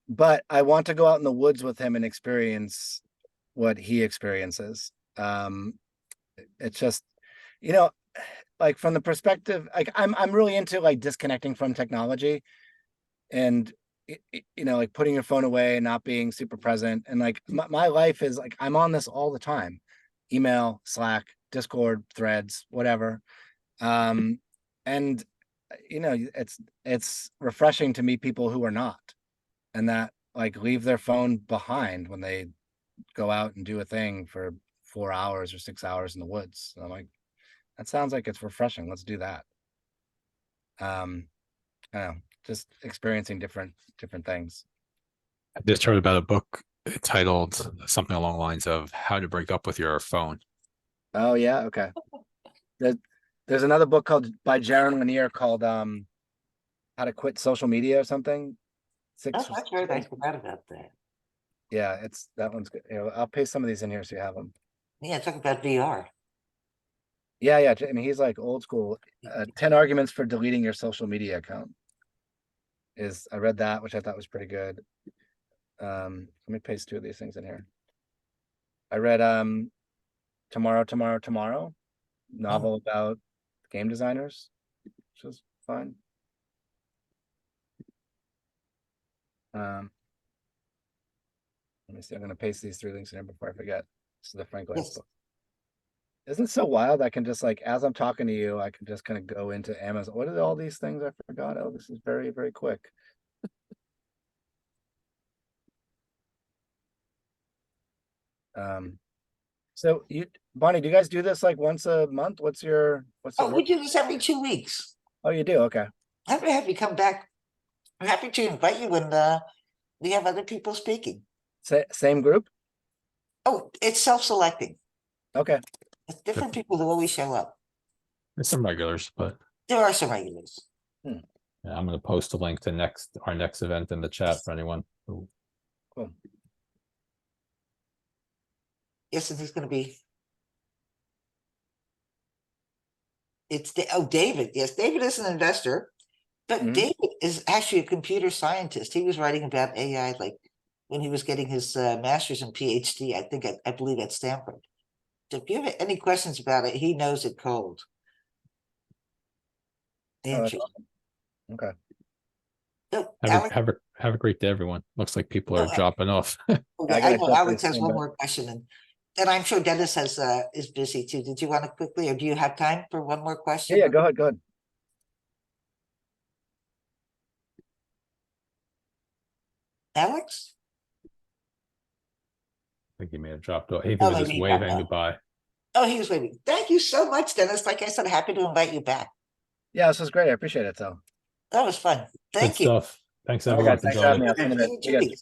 But I want to go out in the woods with him and experience what he experiences. It's just, you know, like from the perspective, like I'm really into like disconnecting from technology and you know, like putting your phone away and not being super present. And like my life is like, I'm on this all the time, email, Slack, Discord, threads, whatever. And you know, it's refreshing to meet people who are not, and that like leave their phone behind when they go out and do a thing for 4 hours or 6 hours in the woods. And I'm like, that sounds like it's refreshing. Let's do that. I don't know, just experiencing different things. I just heard about a book titled something along the lines of How to Break Up with Your Phone. Oh yeah, okay. There's another book by Jaron Lanier called How to Quit Social Media or something. Oh, that's right. I forgot about that. Yeah, that one's good. You know, I'll paste some of these in here so you have them. Yeah, talk about VR. Yeah, I mean, he's like old school. 10 arguments for deleting your social media account. I read that, which I thought was pretty good. Let me paste 2 of these things in here. I read Tomorrow, novel about game designers, which was fun. Let me see. I'm gonna paste these 3 links in here before I forget. This is the Frank Lance book. Isn't it so wild? I can just like, as I'm talking to you, I can just kind of go into Amazon. What are all these things I forgot? Oh, this is very, very quick. So Bonnie, do you guys do this like once a month? What's the we do this every 2 weeks. Oh, you do? Okay. I'm happy to have you come back. I'm happy to invite you when we have other people speaking. Same group? Oh, it's self-selecting. Okay. It's different people who always show up. There's some regulars, but there are some regulars. Yeah, I'm going to post a link to our next event in the chat for anyone who. Cool. Yes, and he's going to be. David. Yes, David is an investor, but David is actually a computer scientist. He was writing about AI like when he was getting his master's and PhD. I believe at Stanford. So if you have any questions about it, he knows it cold. Awesome. Okay. So, have a great day, everyone. Looks like people are dropping off. I know Alex has one more question, and I'm sure Dennis is busy too. Did you want to quickly, or do you have time for one more question? Yeah, go ahead. Alex? I think he may have dropped off. He was just waving goodbye. Oh, he was waving. Thank you so much, Dennis. Like I said, happy to invite you back. Yeah, this was great. I appreciate it, though. That was fun. Thank you. Good stuff. Thanks everyone for joining.